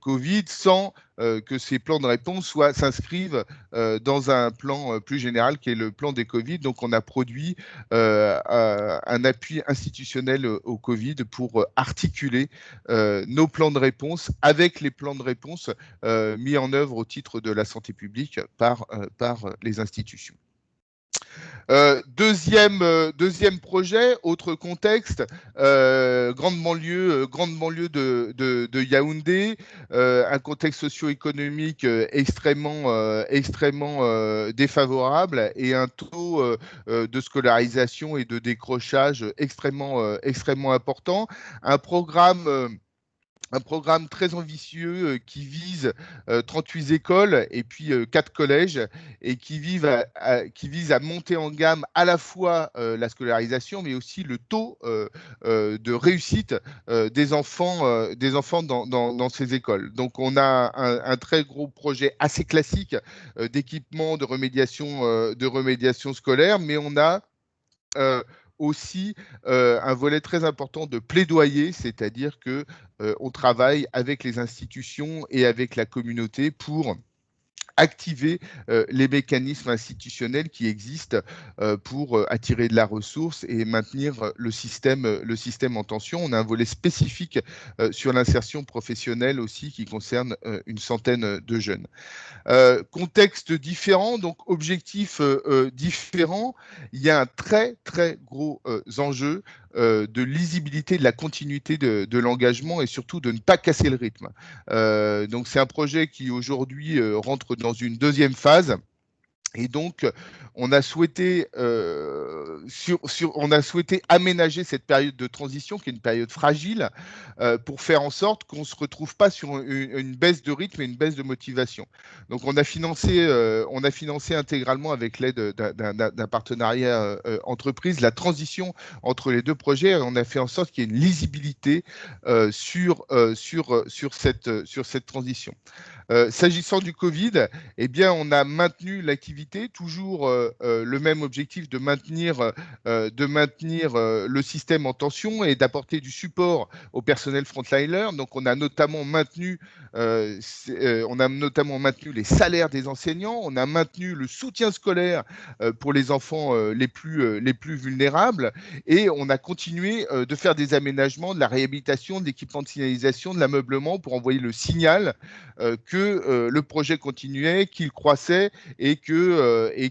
Covid sans que ces plans de réponse s'inscrivent dans un plan plus général qui est le plan des Covid. Donc on a produit un appui institutionnel au Covid pour articuler nos plans de réponse avec les plans de réponse mis en œuvre au titre de la santé publique par les institutions. Deuxième projet, autre contexte, grande banlieue de Yaoundé, un contexte socio-économique extrêmement défavorable et un taux de scolarisation et de décrochage extrêmement important. Un programme très ambitieux qui vise 38 écoles et puis 4 collèges et qui vise à monter en gamme à la fois la scolarisation mais aussi le taux de réussite des enfants dans ces écoles. Donc on a un très gros projet assez classique d'équipement, de remédiation scolaire, mais on a aussi un volet très important de plaidoyer, c'est-à-dire que on travaille avec les institutions et avec la communauté pour activer les mécanismes institutionnels qui existent pour attirer de la ressource et maintenir le système en tension. On a un volet spécifique sur l'insertion professionnelle aussi qui concerne une centaine de jeunes. Contexte différent, donc objectif différent. Il y a un très gros enjeu de lisibilité, de la continuité de l'engagement et surtout de ne pas casser le rythme. Donc c'est un projet qui aujourd'hui rentre dans une deuxième phase. Et donc, on a souhaité aménager cette période de transition, qui est une période fragile, pour faire en sorte qu'on ne se retrouve pas sur une baisse de rythme et une baisse de motivation. Donc, on a financé intégralement avec l'aide d'un partenariat entreprise la transition entre les deux projets. On a fait en sorte qu'il y ait une lisibilité sur cette transition. S'agissant du Covid, eh bien, on a maintenu l'activité, toujours le même objectif de maintenir le système en tension et d'apporter du support au personnel frontliner. Donc, on a notamment maintenu les salaires des enseignants, on a maintenu le soutien scolaire pour les enfants les plus vulnérables et on a continué de faire des aménagements, de la réhabilitation, de l'équipement de signalisation, de l'ameublement pour envoyer le signal que le projet continuait, qu'il croissait et qu'il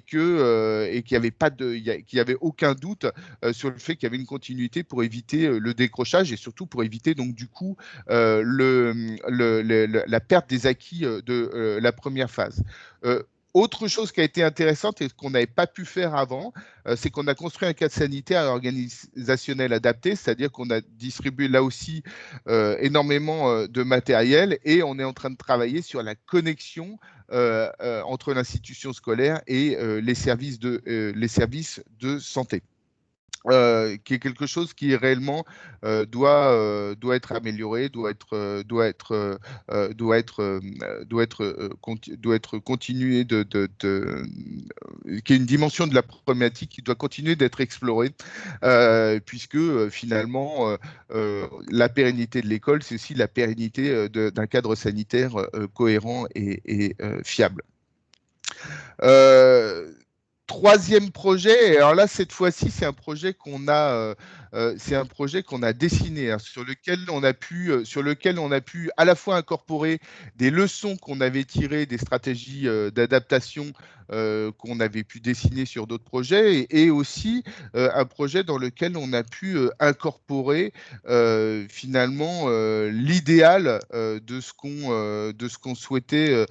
n'y avait aucun doute sur le fait qu'il y avait une continuité pour éviter le décrochage et surtout pour éviter donc du coup la perte des acquis de la première phase. Autre chose qui a été intéressante et qu'on n'avait pas pu faire avant, c'est qu'on a construit un cadre sanitaire et organisationnel adapté, c'est-à-dire qu'on a distribué là aussi énormément de matériel et on est en train de travailler sur la connexion entre l'institution scolaire et les services de santé. Qui est quelque chose qui réellement doit être amélioré, doit être continué qui est une dimension de la problématique qui doit continuer d'être explorée, puisque finalement la pérennité de l'école, c'est aussi la pérennité d'un cadre sanitaire cohérent et fiable. Troisième projet, et alors là cette fois-ci c'est un projet qu'on a dessiné, hein, sur lequel on a pu à la fois incorporer des leçons qu'on avait tirées des stratégies d'adaptation qu'on avait pu dessiner sur d'autres projets et aussi un projet dans lequel on a pu incorporer finalement l'idéal de ce qu'on souhaitait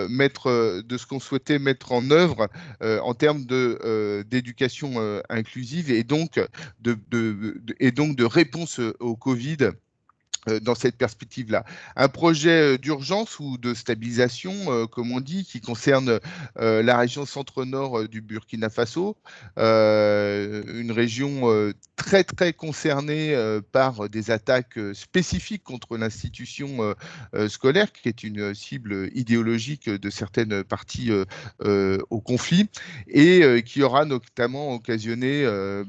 mettre en œuvre en termes d'éducation inclusive et donc de réponse au Covid dans cette perspective-là. Un projet d'urgence ou de stabilisation, comme on dit, qui concerne la région centre-nord du Burkina Faso, une région très, très concernée par des attaques spécifiques contre l'institution scolaire, qui est une cible idéologique de certaines parties au conflit, et qui aura notamment occasionné 1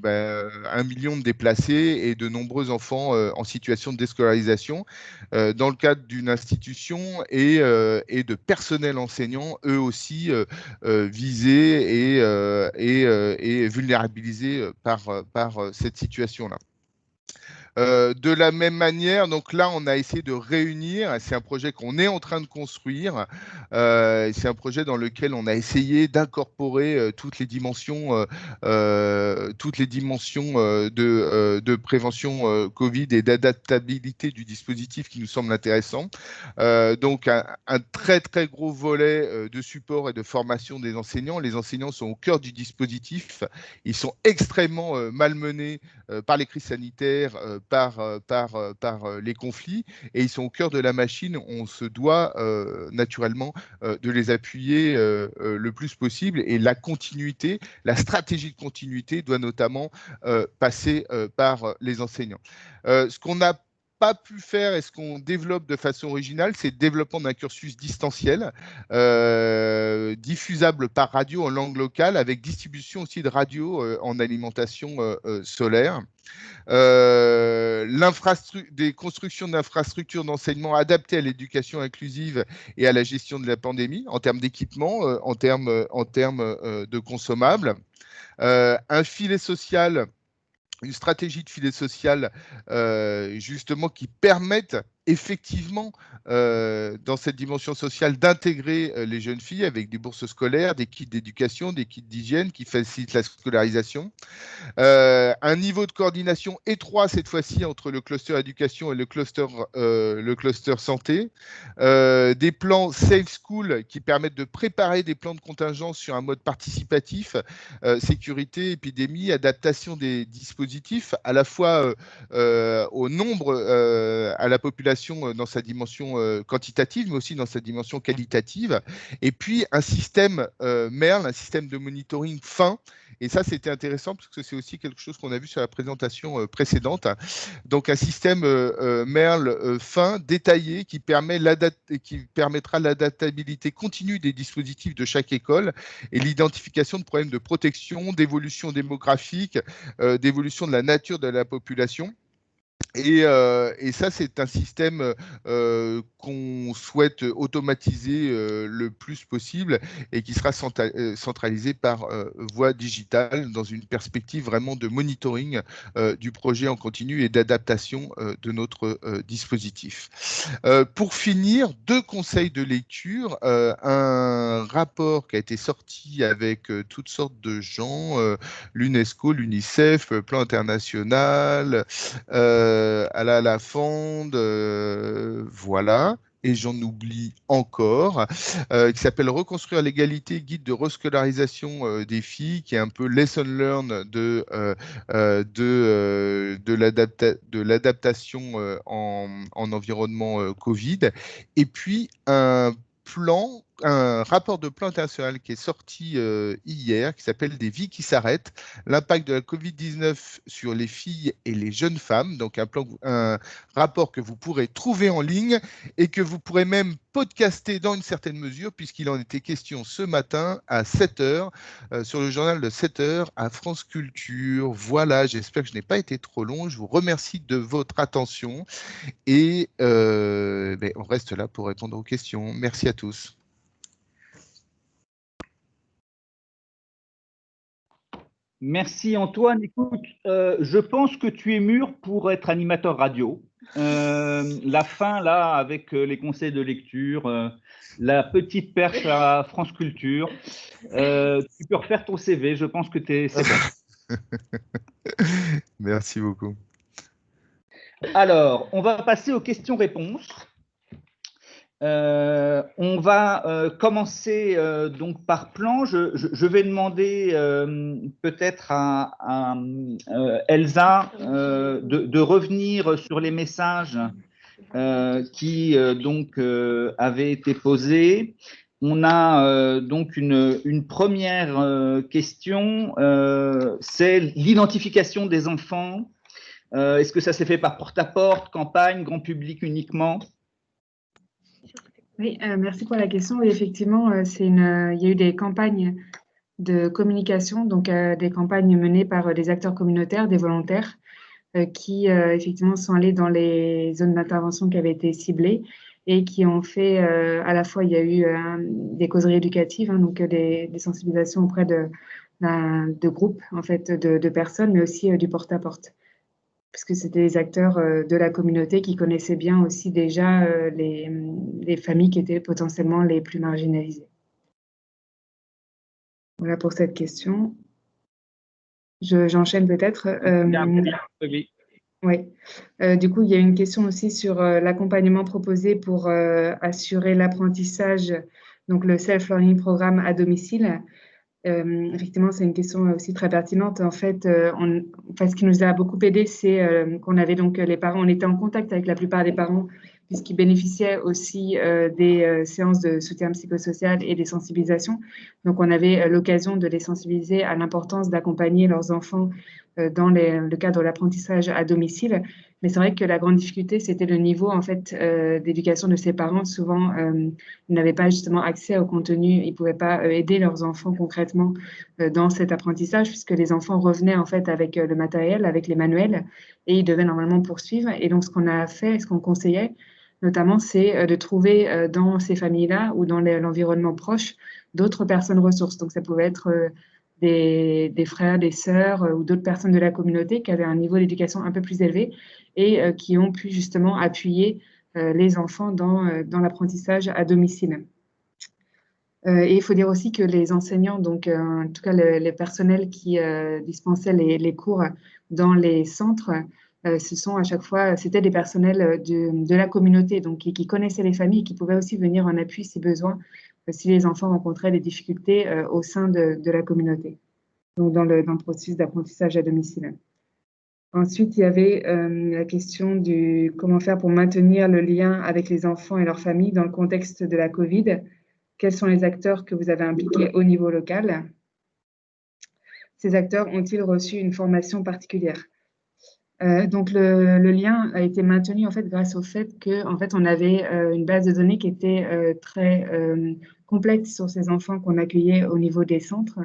million de déplacés et de nombreux enfants en situation de déscolarisation dans le cadre d'une institution et de personnel enseignant, eux aussi visés et vulnérabilisés par cette situation-là. De la même manière, donc là, on a essayé de réunir, c'est un projet qu'on est en train de construire, c'est un projet dans lequel on a essayé d'incorporer toutes les dimensions de prévention Covid et d'adaptabilité du dispositif qui nous semble intéressant. Donc, un très, très gros volet de support et de formation des enseignants. Les enseignants sont au cœur du dispositif. Ils sont extrêmement malmenés par les crises sanitaires, par les conflits, et ils sont au cœur de la machine. On se doit naturellement de les appuyer le plus possible, et la continuité, la stratégie de continuité doit notamment passer par les enseignants. Ce qu'on n'a pas pu faire et ce qu'on développe de façon originale, c'est le développement d'un cursus distanciel diffusable par radio en langue locale, avec distribution aussi de radio en alimentation solaire. Des constructions d'infrastructures d'enseignement adaptées à l'éducation inclusive et à la gestion de la pandémie, en termes d'équipement, en termes de consommables. Un filet social, une stratégie de filet social justement qui permette effectivement dans cette dimension sociale d'intégrer les jeunes filles avec des bourses scolaires, des kits d'éducation, des kits d'hygiène qui facilitent la scolarisation. Un niveau de coordination étroit cette fois-ci entre le cluster éducation et le cluster santé. Des plans Safe School qui permettent de préparer des plans de contingence sur un mode participatif, sécurité, épidémie, adaptation des dispositifs à la fois au nombre, à la population dans sa dimension quantitative, mais aussi dans sa dimension qualitative. Et puis un système MERL, un système de monitoring fin. Et ça, c'était intéressant parce que c'est aussi quelque chose qu'on a vu sur la présentation précédente. Donc, un système MERL fin, détaillé, qui permettra l'adaptabilité continue des dispositifs de chaque école et l'identification de problèmes de protection, d'évolution démographique, d'évolution de la nature de la population. Et ça, c'est un système qu'on souhaite automatiser le plus possible et qui sera centralisé par voie digitale dans une perspective vraiment de monitoring du projet en continu et d'adaptation de notre dispositif. Pour finir, 2 conseils de lecture. Un rapport qui a été sorti avec toutes sortes de gens, l'UNESCO, l'UNICEF, Plan international, à la Fonde, voilà, et j'en oublie encore, qui s'appelle Reconstruire l'égalité, guide de rescolarisation des filles, qui est un peu lesson learned de l'adaptation en environnement Covid, et puis un rapport de plan international qui est sorti hier, qui s'appelle Des vies qui s'arrêtent, l'impact de la Covid-19 sur les filles et les jeunes femmes. Donc un rapport que vous pourrez trouver en ligne et que vous pourrez même podcaster dans une certaine mesure, puisqu'il en était question ce matin à 7h, sur le journal de 7h à France Culture. Voilà, j'espère que je n'ai pas été trop long. Je vous remercie de votre attention et on reste là pour répondre aux questions. Merci à tous. Merci Antoine. Écoute, je pense que tu es mûr pour être animateur radio. La fin, là, avec les conseils de lecture, la petite perche à France Culture, tu peux refaire ton CV, je pense que c'est bon. Merci beaucoup. Alors, on va passer aux questions-réponses. On va commencer donc par plan. Je vais demander peut-être à Elsa de revenir sur les messages qui donc avaient été posés. On a donc une première question, c'est l'identification des enfants. Est-ce que ça s'est fait par porte-à-porte, campagne, grand public uniquement? Oui, merci pour la question. Oui, effectivement, il y a eu des campagnes de communication, donc des campagnes menées par des acteurs communautaires, des volontaires, qui effectivement sont allés dans les zones d'intervention qui avaient été ciblées et qui ont fait, à la fois, il y a eu des causeries éducatives, hein, donc des sensibilisations auprès de groupes, en fait, de personnes, mais aussi du porte-à-porte, puisque c'était des acteurs de la communauté qui connaissaient bien aussi déjà les familles qui étaient potentiellement les plus marginalisées. Voilà pour cette question. J'enchaîne peut-être. Oui. Oui. Du coup, il y a une question aussi sur l'accompagnement proposé pour assurer l'apprentissage, donc le self-learning programme à domicile. Effectivement, c'est une question aussi très pertinente. En fait, ce qui nous a beaucoup aidé, c'est qu'on avait donc les parents, on était en contact avec la plupart des parents, puisqu'ils bénéficiaient aussi des séances de soutien psychosocial et des sensibilisations. Donc, on avait l'occasion de les sensibiliser à l'importance d'accompagner leurs enfants dans le cadre de l'apprentissage à domicile. Mais c'est vrai que la grande difficulté, c'était le niveau en fait d'éducation de ces parents. Souvent, ils n'avaient pas justement accès au contenu, ils ne pouvaient pas aider leurs enfants concrètement dans cet apprentissage, puisque les enfants revenaient en fait avec le matériel, avec les manuels, et ils devaient normalement poursuivre. Et donc, ce qu'on a fait, ce qu'on conseillait, notamment, c'est de trouver dans ces familles-là ou dans l'environnement proche d'autres personnes ressources. Donc, ça pouvait être des frères, des sœurs ou d'autres personnes de la communauté qui avaient un niveau d'éducation un peu plus élevé et qui ont pu justement appuyer les enfants dans l'apprentissage à domicile. Et il faut dire aussi que les enseignants, donc en tout cas les personnels qui dispensaient les cours dans les centres, ce sont à chaque fois, c'était des personnels de la communauté, donc qui connaissaient les familles et qui pouvaient aussi venir en appui si besoin, si les enfants rencontraient des difficultés au sein de la communauté, donc dans le processus d'apprentissage à domicile. Ensuite, il y avait la question du comment faire pour maintenir le lien avec les enfants et leurs familles dans le contexte de la Covid. Quels sont les acteurs que vous avez impliqués au niveau local? Ces acteurs ont-ils reçu une formation particulière? Donc, le lien a été maintenu en fait grâce au fait que en fait, on avait une base de données qui était très complète sur ces enfants qu'on accueillait au niveau des centres.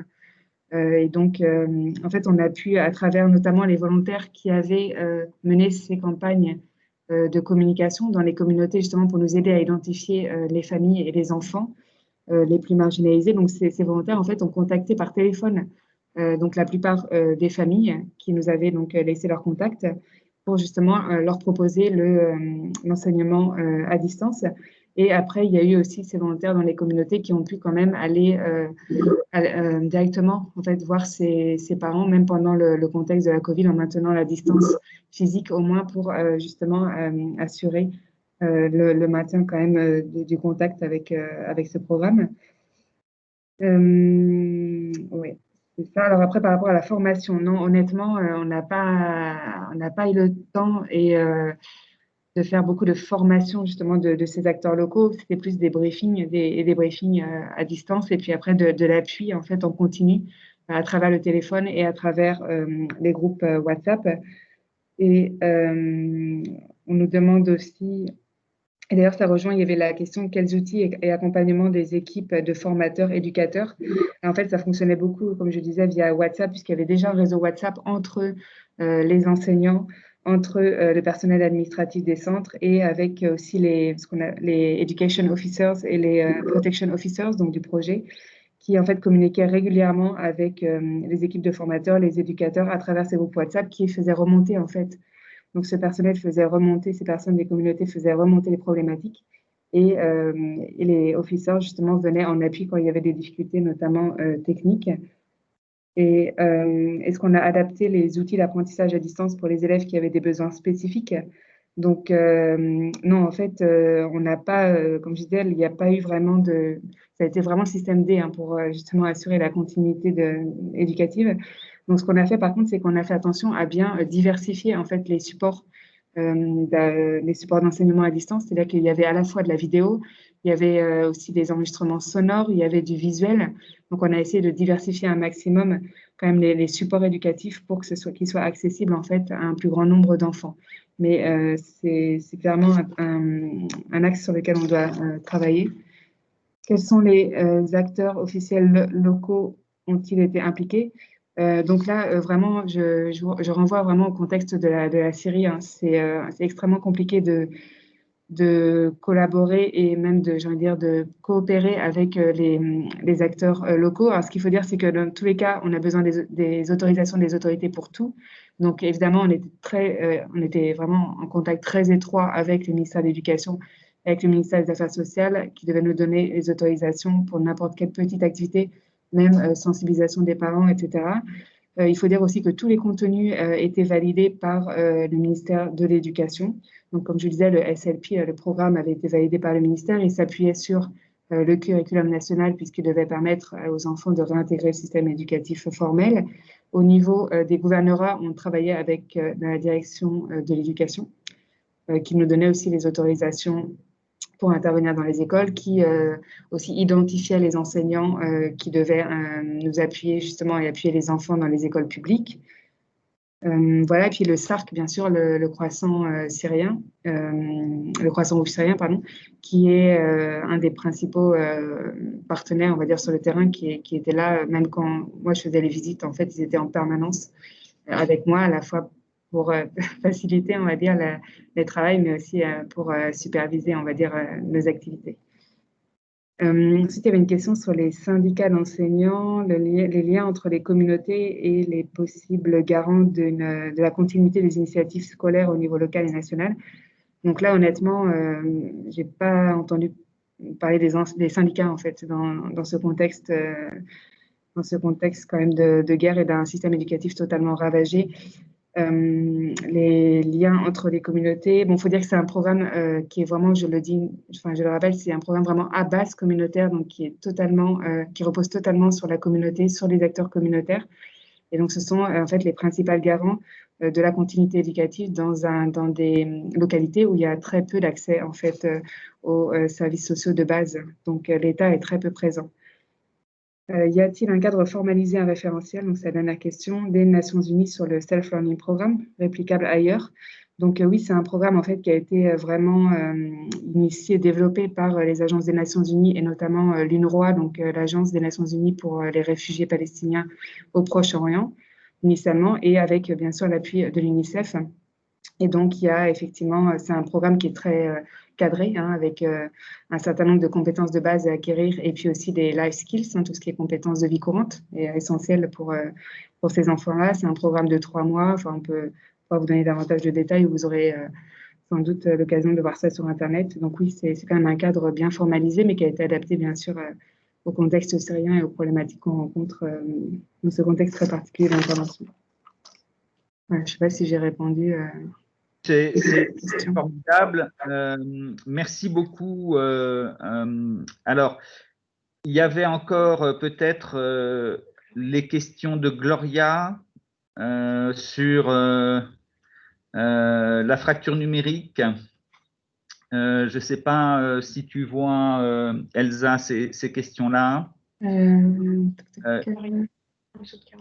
Et donc, en fait, on a pu, à travers notamment les volontaires qui avaient mené ces campagnes de communication dans les communautés, justement pour nous aider à identifier les familles et les enfants les plus marginalisés. Donc, ces volontaires, en fait, ont contacté par téléphone donc la plupart des familles qui nous avaient donc laissé leur contact pour justement leur proposer l'enseignement à distance. Et après, il y a eu aussi ces volontaires dans les communautés qui ont pu quand même aller directement en fait, voir ses parents, même pendant le contexte de la Covid, en maintenant la distance physique, au moins pour justement assurer le maintien quand même du contact avec ce programme. Oui, c'est ça. Alors après, par rapport à la formation, non, honnêtement, on n'a pas eu le temps de faire beaucoup de formation justement de ces acteurs locaux. C'était plus des briefings, des briefings à distance et puis après de l'appui en fait en continu à travers le téléphone et à travers les groupes WhatsApp. Et on nous demande aussi, et d'ailleurs ça rejoint, il y avait la question quels outils et accompagnement des équipes de formateurs, éducateurs. Et en fait, ça fonctionnait beaucoup, comme je disais, via WhatsApp, puisqu'il y avait déjà un réseau WhatsApp entre les enseignants, entre le personnel administratif des centres et avec aussi les education officers et les protection officers, donc du projet, qui en fait communiquait régulièrement avec les équipes de formateurs, les éducateurs à travers ces groupes WhatsApp qui faisaient remonter en fait. Donc ce personnel faisait remonter, ces personnes des communautés faisaient remonter les problématiques et les officers justement venaient en appui quand il y avait des difficultés notamment techniques. Et est-ce qu'on a adapté les outils d'apprentissage à distance pour les élèves qui avaient des besoins spécifiques? Donc, non, en fait, on n'a pas, comme je disais, il n'y a pas eu vraiment de… Ça a été vraiment le système D hein, pour justement assurer la continuité éducative. Donc, ce qu'on a fait, par contre, c'est qu'on a fait attention à bien diversifier, en fait, les supports d'enseignement à distance. C'est-à-dire qu'il y avait à la fois de la vidéo, il y avait aussi des enregistrements sonores, il y avait du visuel. Donc, on a essayé de diversifier un maximum quand même les supports éducatifs pour que qu'ils soient accessibles, en fait, à un plus grand nombre d'enfants. Mais c'est clairement un axe sur lequel on doit travailler. Quels sont les acteurs officiels locaux ont-ils été impliqués? Donc là, vraiment, je renvoie vraiment au contexte de la Syrie. Hein. C'est extrêmement compliqué de collaborer et même j'ai envie de dire, de coopérer avec les acteurs locaux. Alors, ce qu'il faut dire, c'est que dans tous les cas, on a besoin des autorisations des autorités pour tout. Donc, évidemment, on était vraiment en contact très étroit avec le ministère de l'Éducation, avec le ministère des Affaires sociales, qui devait nous donner les autorisations pour n'importe quelle petite activité, même sensibilisation des parents, etc. Il faut dire aussi que tous les contenus étaient validés par le ministère de l'Éducation. Donc, comme je disais, le SLP, le programme avait été validé par le ministère. Il s'appuyait sur le curriculum national puisqu'il devait permettre aux enfants de réintégrer le système éducatif formel. Au niveau des gouvernorats, on travaillait avec la direction de l'éducation qui nous donnait aussi les autorisations pour intervenir dans les écoles, qui aussi identifiait les enseignants qui devaient nous appuyer justement et appuyer les enfants dans les écoles publiques. Voilà, et puis le SARC, bien sûr, le croissant syrien, le croissant rouge syrien, pardon, qui est un des principaux partenaires, on va dire, sur le terrain, qui était là, même quand moi je faisais les visites, en fait, ils étaient en permanence avec moi, à la fois pour faciliter, on va dire, le travail, mais aussi pour superviser, on va dire, nos activités. Ensuite, il y avait une question sur les syndicats d'enseignants, les liens entre les communautés et les possibles garants de la continuité des initiatives scolaires au niveau local et national. Donc là, honnêtement, je n'ai pas entendu parler des syndicats, en fait, dans ce contexte quand même de guerre et d'un système éducatif totalement ravagé. Les liens entre les communautés. Bon, il faut dire que c'est un programme qui est vraiment, je le rappelle, c'est un programme vraiment à base communautaire, donc qui repose totalement sur la communauté, sur les acteurs communautaires. Et donc, ce sont en fait les principaux garants de la continuité éducative dans des localités où il y a très peu d'accès en fait aux services sociaux de base. Donc, l'État est très peu présent. Y a-t-il un cadre formalisé, un référentiel, donc c'est la dernière question, des Nations Unies sur le Self-Learning Programme, réplicable ailleurs? Donc oui, c'est un programme en fait qui a été vraiment initié, développé par les agences des Nations Unies et notamment l'UNRWA, donc l'Agence des Nations Unies pour les réfugiés palestiniens au Proche-Orient, initialement, et avec bien sûr l'appui de l'UNICEF. Et donc, il y a effectivement, c'est un programme qui est très cadré, hein, avec un certain nombre de compétences de base à acquérir et puis aussi des life skills, hein, tout ce qui est compétences de vie courante et essentiel pour ces enfants-là. C'est un programme de 3 mois. Enfin, on peut pas vous donner davantage de détails, vous aurez sans doute l'occasion de voir ça sur Internet. Donc oui, c'est quand même un cadre bien formalisé, mais qui a été adapté bien sûr au contexte syrien et aux problématiques qu'on rencontre dans ce contexte très particulier d'intervention. Voilà, je ne sais pas si j'ai répondu. C'est formidable. Merci beaucoup. Alors, il y avait encore peut-être les questions de Gloria sur la fracture numérique. Je ne sais pas si tu vois, Elsa, ces questions-là.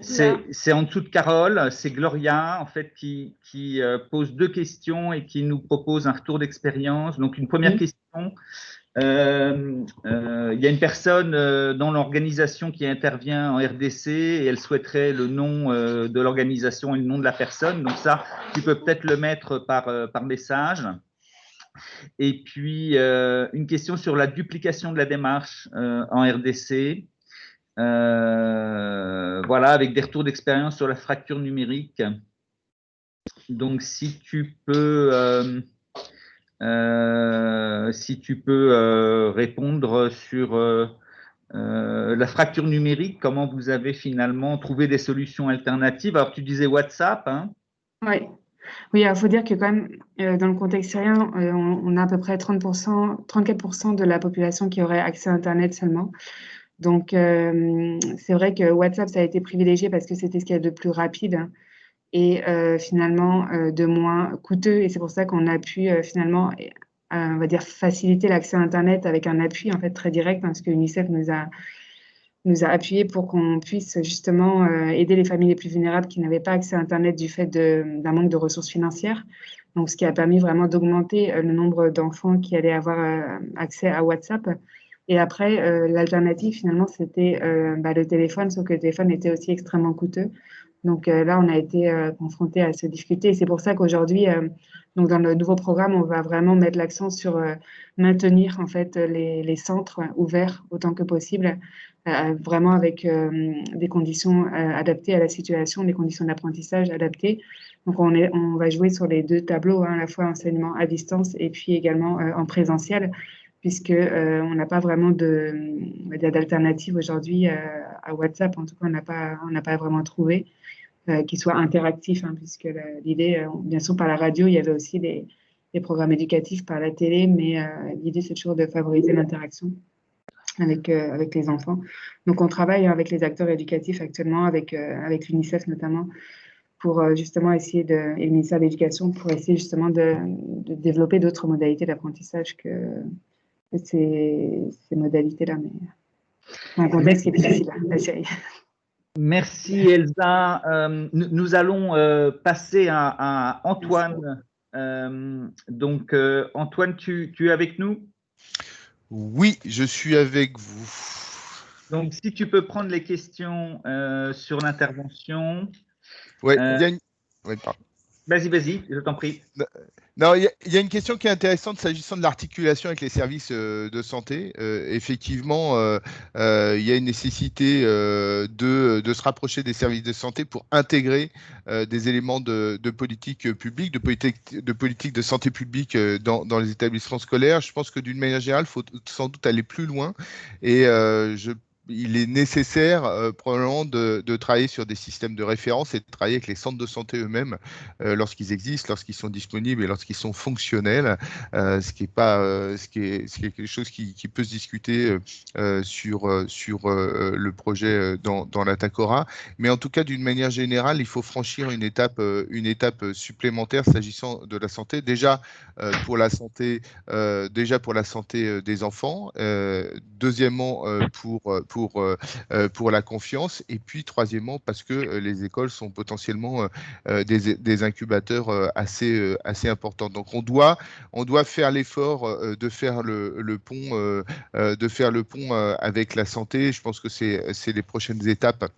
C'est en dessous de Carole, c'est Gloria en fait qui pose 2 questions et qui nous propose un retour d'expérience. Donc une première question, il y a une personne dans l'organisation qui intervient en RDC et elle souhaiterait le nom de l'organisation et le nom de la personne. Donc ça, tu peux peut-être le mettre par message. Et puis une question sur la duplication de la démarche en RDC. Voilà, avec des retours d'expérience sur la fracture numérique. Donc, si tu peux répondre sur la fracture numérique, comment vous avez finalement trouvé des solutions alternatives. Alors, tu disais WhatsApp, hein? Oui. Oui, il faut dire que quand même, dans le contexte syrien, on a à peu près 30%, 34% de la population qui aurait accès à Internet seulement. Donc, c'est vrai que WhatsApp, ça a été privilégié parce que c'était ce qu'il y a de plus rapide et finalement de moins coûteux. Et c'est pour ça qu'on a pu finalement, on va dire, faciliter l'accès à Internet avec un appui en fait très direct, parce que l'UNICEF nous a appuyé pour qu'on puisse justement aider les familles les plus vulnérables qui n'avaient pas accès à Internet du fait d'un manque de ressources financières. Donc, ce qui a permis vraiment d'augmenter le nombre d'enfants qui allaient avoir accès à WhatsApp. Et après, l'alternative, finalement, c'était le téléphone, sauf que le téléphone était aussi extrêmement coûteux. Donc là, on a été confronté à ces difficultés. Et c'est pour ça qu'aujourd'hui, donc dans le nouveau programme, on va vraiment mettre l'accent sur maintenir en fait les centres ouverts autant que possible, vraiment avec des conditions adaptées à la situation, des conditions d'apprentissage adaptées. Donc on va jouer sur les deux tableaux, hein, à la fois enseignement à distance et puis également en présentiel, puisque on n'a pas vraiment d'alternative aujourd'hui à WhatsApp. En tout cas, on n'a pas vraiment trouvé qui soit interactif, hein, puisque l'idée, bien sûr, par la radio, il y avait aussi des programmes éducatifs par la télé, mais l'idée, c'est toujours de favoriser l'interaction avec les enfants. Donc, on travaille avec les acteurs éducatifs actuellement, avec l'UNICEF notamment, pour justement essayer et le ministère de l'Éducation, pour essayer justement de développer d'autres modalités d'apprentissage que ces modalités-là. Mais un contexte qui est difficile à gérer. Merci Elsa. Nous allons passer à Antoine. Donc Antoine, tu es avec nous? Oui, je suis avec vous. Donc si tu peux prendre les questions sur l'intervention. Ouais, il y a une... Ouais, pardon. Vas-y, je t'en prie. Non, il y a une question qui est intéressante s'agissant de l'articulation avec les services de santé. Effectivement, il y a une nécessité de se rapprocher des services de santé pour intégrer des éléments de politique publique, de politique de santé publique dans les établissements scolaires. Je pense que d'une manière générale, il faut sans doute aller plus loin et il est nécessaire probablement de travailler sur des systèmes de référence et de travailler avec les centres de santé eux-mêmes lorsqu'ils existent, lorsqu'ils sont disponibles et lorsqu'ils sont fonctionnels, ce qui est quelque chose qui peut se discuter sur le projet dans l'Atacora. Mais en tout cas, d'une manière générale, il faut franchir une étape supplémentaire s'agissant de la santé. Déjà pour la santé des enfants. Deuxièmement, pour la confiance. Et puis, troisièmement, parce que les écoles sont potentiellement des incubateurs assez importants. Donc, on doit faire l'effort de faire le pont avec la santé. Je pense que c'est les prochaines étapes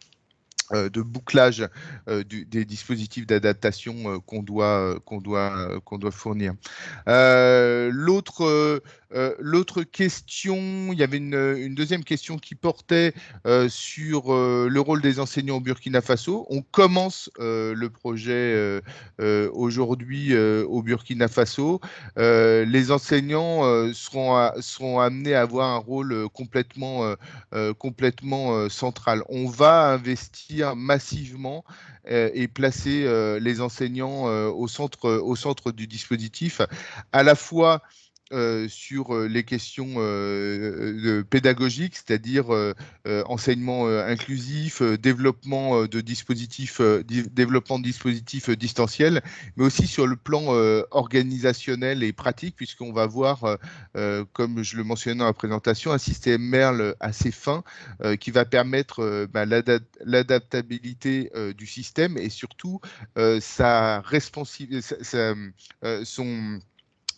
de bouclage des dispositifs d'adaptation qu'on doit fournir. L'autre question, il y avait une deuxième question qui portait sur le rôle des enseignants au Burkina Faso. On commence le projet aujourd'hui au Burkina Faso. Les enseignants seront amenés à avoir un rôle complètement central. On va investir massivement et placer les enseignants au centre du dispositif, à la fois sur les questions pédagogiques, c'est-à-dire enseignement inclusif, développement de dispositifs distanciels, mais aussi sur le plan organisationnel et pratique, puisqu'on va voir, comme je le mentionnais dans la présentation, un système Merle assez fin qui va permettre l'adaptabilité du système et surtout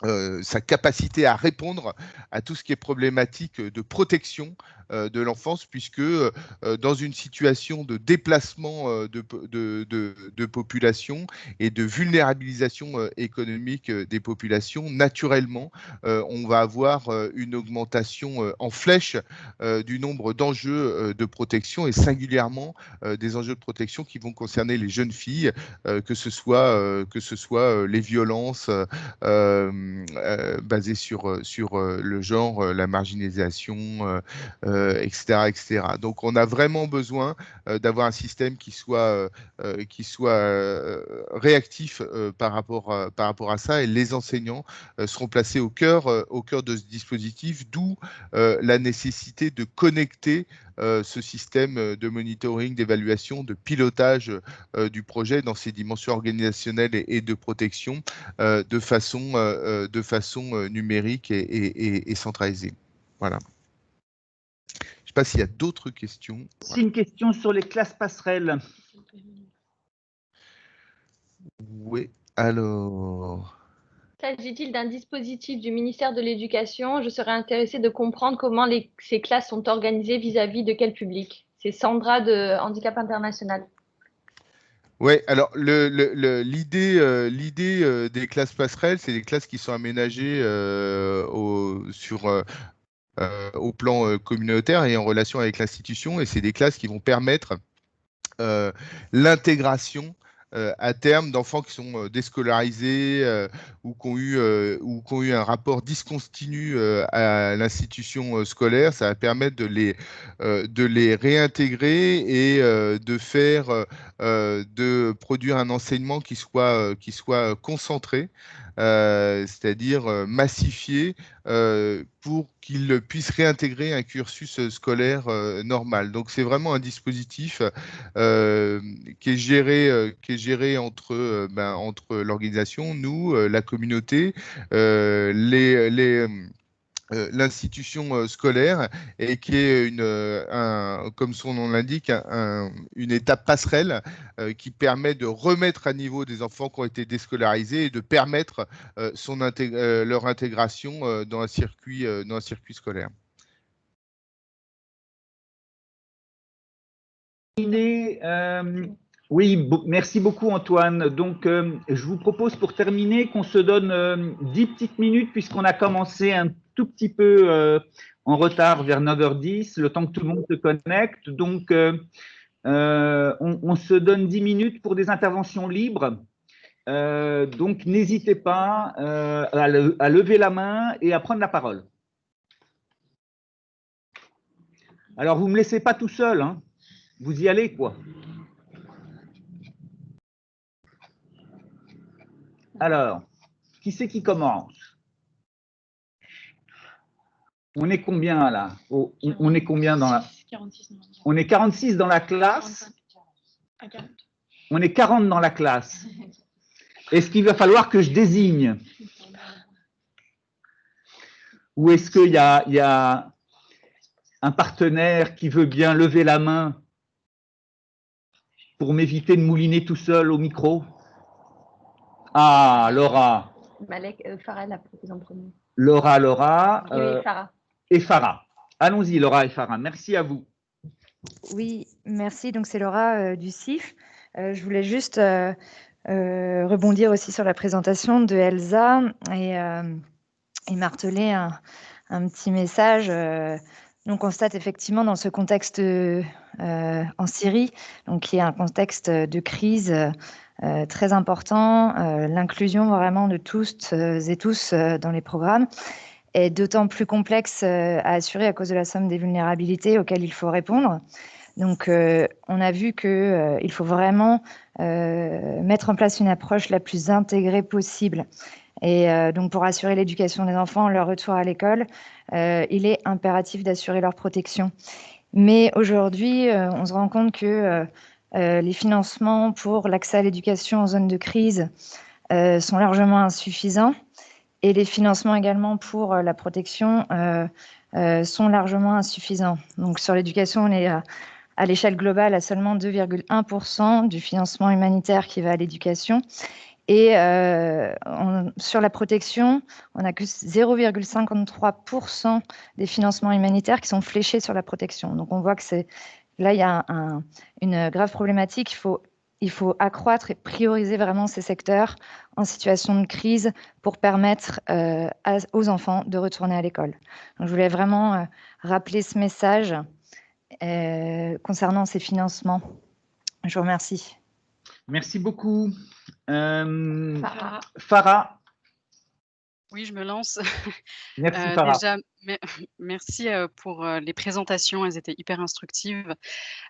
sa capacité à répondre à tout ce qui est problématique de protection de l'enfance, puisque dans une situation de déplacement de population et de vulnérabilisation économique des populations, naturellement, on va avoir une augmentation en flèche du nombre d'enjeux de protection et singulièrement des enjeux de protection qui vont concerner les jeunes filles, que ce soit les violences basées sur le genre, la marginalisation, etc., etc. Donc, on a vraiment besoin d'avoir un système qui soit réactif par rapport à ça, et les enseignants seront placés au cœur de ce dispositif, d'où la nécessité de connecter ce système de monitoring, d'évaluation, de pilotage du projet dans ses dimensions organisationnelles et de protection de façon numérique et centralisée. Voilà. Je ne sais pas s'il y a d'autres questions. C'est une question sur les classes passerelles. Oui, alors… S'agit-il d'un dispositif du ministère de l'Éducation? Je serais intéressée de comprendre comment ces classes sont organisées vis-à-vis de quel public. C'est Sandra de Handicap International. Oui, alors l'idée des classes passerelles, c'est des classes qui sont aménagées au plan communautaire et en relation avec l'institution, et c'est des classes qui vont permettre l'intégration à terme d'enfants qui sont déscolarisés ou qui ont eu un rapport discontinu à l'institution scolaire. Ça va permettre de les réintégrer et de produire un enseignement qui soit concentré, c'est-à-dire massifié, pour qu'ils puissent réintégrer un cursus scolaire normal. Donc, c'est vraiment un dispositif qui est géré entre l'organisation, nous, la communauté, l'institution scolaire, et qui est comme son nom l'indique, une étape passerelle qui permet de remettre à niveau des enfants qui ont été déscolarisés et de permettre leur intégration dans un circuit scolaire. Oui, merci beaucoup Antoine. Donc, je vous propose pour terminer qu'on se donne 10 petites minutes, puisqu'on a commencé un tout petit peu en retard vers 9h10, le temps que tout le monde se connecte. Donc, on se donne 10 minutes pour des interventions libres. Donc, n'hésitez pas à lever la main et à prendre la parole. Alors, vous ne me laissez pas tout seul, hein. Vous y allez, quoi. Alors, qui c'est qui commence? On est combien là? On est combien dans la… 46. On est 46 dans la classe. On est 40 dans la classe. Est-ce qu'il va falloir que je désigne? Ou est-ce qu'il y a un partenaire qui veut bien lever la main pour m'éviter de mouliner tout seul au micro? Ah, Laura. Malek, Farah l'a proposé en premier. Laura. Et Farah. Et Farah. Allons-y, Laura et Farah. Merci à vous. Oui, merci. Donc, c'est Laura du CIF. Je voulais juste rebondir aussi sur la présentation de Elsa et marteler un petit message. On constate effectivement dans ce contexte en Syrie, donc qui est un contexte de crise très important, l'inclusion vraiment de tous et tous dans les programmes est d'autant plus complexe à assurer à cause de la somme des vulnérabilités auxquelles il faut répondre. Donc, on a vu qu'il faut vraiment mettre en place une approche la plus intégrée possible. Et donc, pour assurer l'éducation des enfants, leur retour à l'école, il est impératif d'assurer leur protection. Mais aujourd'hui, on se rend compte que les financements pour l'accès à l'éducation en zone de crise sont largement insuffisants, et les financements également pour la protection sont largement insuffisants. Donc, sur l'éducation, on est à l'échelle globale à seulement 2,1% du financement humanitaire qui va à l'éducation. Et sur la protection, on n'a que 0,53% des financements humanitaires qui sont fléchés sur la protection. Donc on voit que là, il y a une grave problématique. Il faut accroître et prioriser vraiment ces secteurs en situation de crise pour permettre aux enfants de retourner à l'école. Donc je voulais vraiment rappeler ce message concernant ces financements. Je vous remercie. Merci beaucoup. Farah. Oui, je me lance. Merci, Farah. Déjà, merci pour les présentations, elles étaient hyper instructives.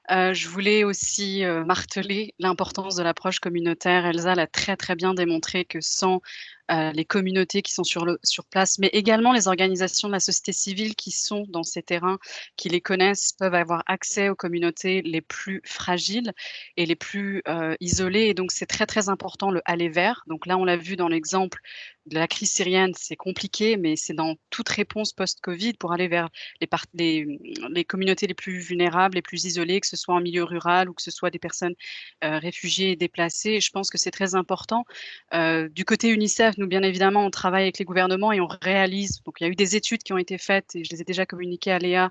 Je voulais aussi marteler l'importance de l'approche communautaire. Elsa l'a très très bien démontré que sans les communautés qui sont sur place, mais également les organisations de la société civile qui sont dans ces terrains, qui les connaissent, peuvent avoir accès aux communautés les plus fragiles et les plus isolées. Et donc, c'est très, très important le aller vers. Donc là, on l'a vu dans l'exemple de la crise syrienne, c'est compliqué, mais c'est dans toute réponse post-Covid pour aller vers les communautés les plus vulnérables, les plus isolées, que ce soit en milieu rural ou que ce soit des personnes réfugiées et déplacées. Je pense que c'est très important. Du côté UNICEF, nous, bien évidemment, on travaille avec les gouvernements et on réalise. Donc, il y a eu des études qui ont été faites et je les ai déjà communiquées à Léa.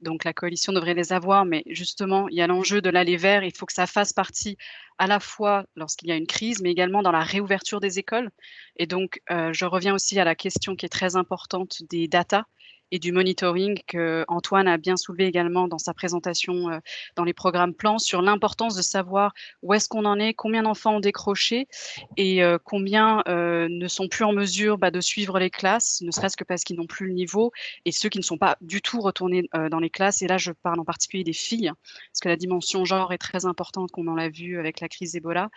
Donc, la coalition devrait les avoir. Mais justement, il y a l'enjeu de l'aller vers. Il faut que ça fasse partie à la fois lorsqu'il y a une crise, mais également dans la réouverture des écoles. Et donc, je reviens aussi à la question qui est très importante des data et du monitoring que Antoine a bien soulevé également dans sa présentation dans les programmes plans sur l'importance de savoir où est-ce qu'on en est, combien d'enfants ont décroché et combien ne sont plus en mesure de suivre les classes, ne serait-ce que parce qu'ils n'ont plus le niveau, et ceux qui ne sont pas du tout retournés dans les classes. Et là, je parle en particulier des filles, parce que la dimension genre est très importante, comme on l'a vu avec la crise Ebola.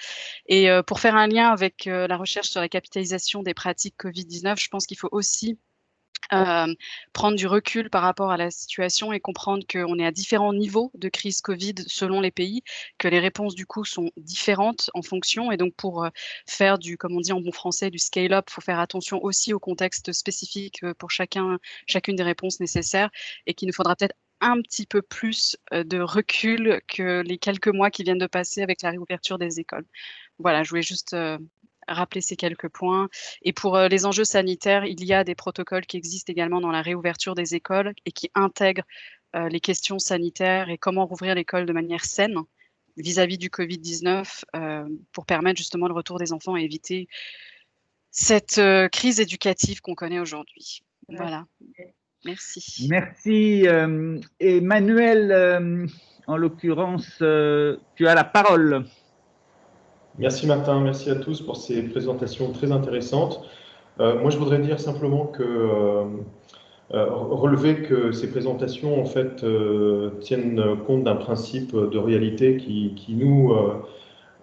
Et pour faire un lien avec la recherche sur la capitalisation des pratiques Covid-19, je pense qu'il faut aussi prendre du recul par rapport à la situation et comprendre qu'on est à différents niveaux de crise Covid selon les pays, que les réponses du coup sont différentes en fonction. Et donc pour faire comme on dit en bon français, du scale-up, il faut faire attention aussi au contexte spécifique pour chacune des réponses nécessaires, et qu'il nous faudra peut-être un petit peu plus de recul que les quelques mois qui viennent de passer avec la réouverture des écoles. Voilà, je voulais juste rappeler ces quelques points. Et pour les enjeux sanitaires, il y a des protocoles qui existent également dans la réouverture des écoles et qui intègrent les questions sanitaires et comment rouvrir l'école de manière saine vis-à-vis du Covid-19 pour permettre justement le retour des enfants et éviter cette crise éducative qu'on connaît aujourd'hui. Voilà. Merci. Merci. Emmanuel, en l'occurrence, tu as la parole. Merci Martin, merci à tous pour ces présentations très intéressantes. Moi, je voudrais dire simplement que relever que ces présentations en fait tiennent compte d'un principe de réalité qui nous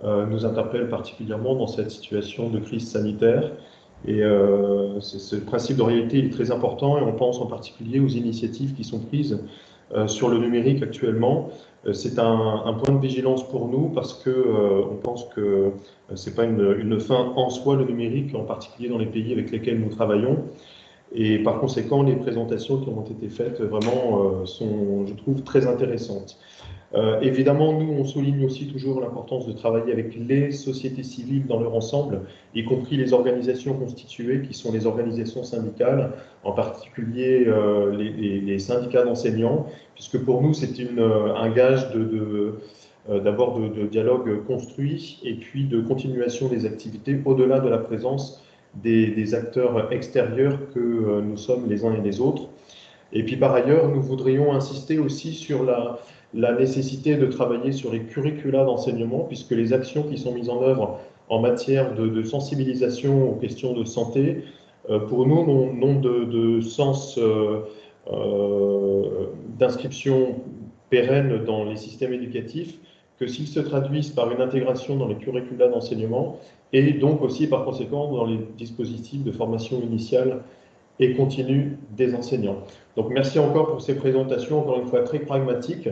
interpelle particulièrement dans cette situation de crise sanitaire. Et ce principe de réalité est très important, et on pense en particulier aux initiatives qui sont prises sur le numérique actuellement. C'est un point de vigilance pour nous parce que on pense que c'est pas une fin en soi, le numérique, en particulier dans les pays avec lesquels nous travaillons. Et par conséquent, les présentations qui ont été faites vraiment sont, je trouve, très intéressantes. Évidemment, nous, on souligne aussi toujours l'importance de travailler avec les sociétés civiles dans leur ensemble, y compris les organisations constituées, qui sont les organisations syndicales, en particulier les syndicats d'enseignants, puisque pour nous, c'est un gage d'abord de dialogue construit, et puis de continuation des activités au-delà de la présence des acteurs extérieurs que nous sommes les uns et les autres. Et puis par ailleurs, nous voudrions insister aussi sur la nécessité de travailler sur les curricula d'enseignement, puisque les actions qui sont mises en œuvre en matière de sensibilisation aux questions de santé, pour nous, n'ont de sens d'inscription pérenne dans les systèmes éducatifs que s'ils se traduisent par une intégration dans les curricula d'enseignement, et donc aussi par conséquent dans les dispositifs de formation initiale et continue des enseignants. Donc merci encore pour ces présentations, encore une fois très pragmatiques,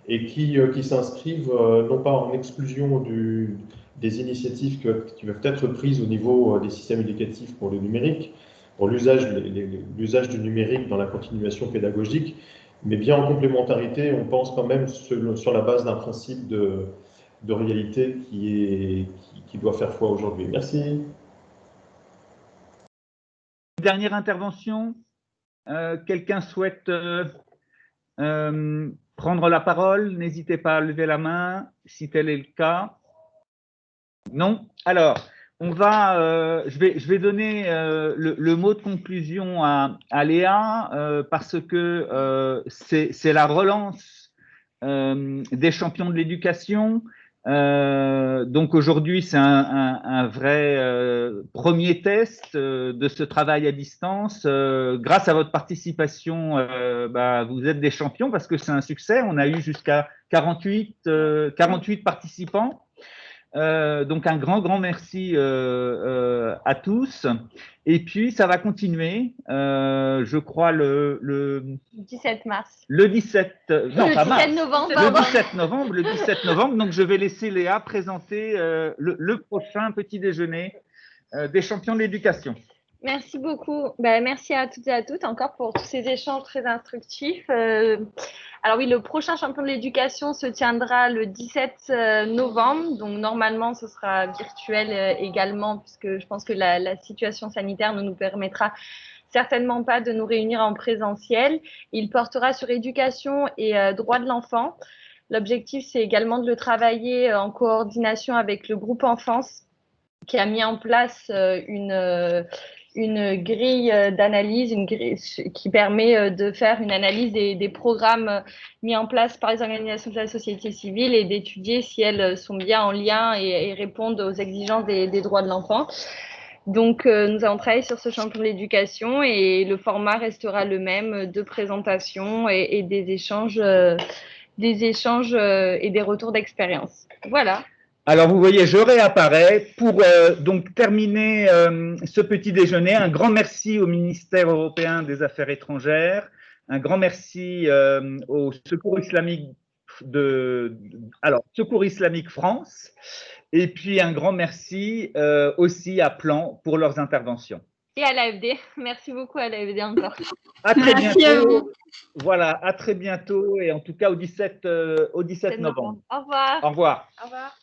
et qui s'inscrivent non pas en exclusion des initiatives qui peuvent être prises au niveau des systèmes éducatifs pour le numérique, pour l'usage du numérique dans la continuation pédagogique, mais bien en complémentarité, on pense quand même sur la base d'un principe de réalité qui doit faire foi aujourd'hui. Merci. Dernière intervention. Quelqu'un souhaite prendre la parole? N'hésitez pas à lever la main si tel est le cas. Non? Alors, je vais donner le mot de conclusion à Léa parce que c'est la relance des champions de l'éducation. Donc aujourd'hui, c'est un vrai premier test de ce travail à distance. Grâce à votre participation, vous êtes des champions parce que c'est un succès. On a eu jusqu'à 48 participants. Donc un grand merci à tous. Et puis ça va continuer, je crois le 17 mars. Le 17, non le pas 17 mars. novembre. Le 17 novembre. Donc je vais laisser Léa présenter le prochain petit déjeuner des champions de l'éducation. Merci beaucoup. Merci à toutes et à tous encore pour tous ces échanges très instructifs. Alors oui, le prochain champion de l'éducation se tiendra le 17 novembre. Donc normalement, ce sera virtuel également puisque je pense que la situation sanitaire ne nous permettra certainement pas de nous réunir en présentiel. Il portera sur éducation et droits de l'enfant. L'objectif, c'est également de le travailler en coordination avec le groupe enfance qui a mis en place une grille d'analyse, qui permet de faire une analyse des programmes mis en place par les organisations de la société civile et d'étudier si elles sont bien en lien et répondent aux exigences des droits de l'enfant. Donc, nous allons travailler sur ce champion de l'éducation et le format restera le même de présentation et des échanges et des retours d'expérience. Voilà. Alors, vous voyez, je réapparais pour donc terminer ce petit déjeuner. Un grand merci au ministère européen des Affaires étrangères, un grand merci au Secours islamique Secours islamique France, et puis un grand merci aussi à Plan pour leurs interventions. Et à l'AFD. Merci beaucoup à l'AFD encore. À très Merci bientôt. à vous. Voilà, à très bientôt et en tout cas au 17 novembre. Au revoir. Au revoir. Au revoir.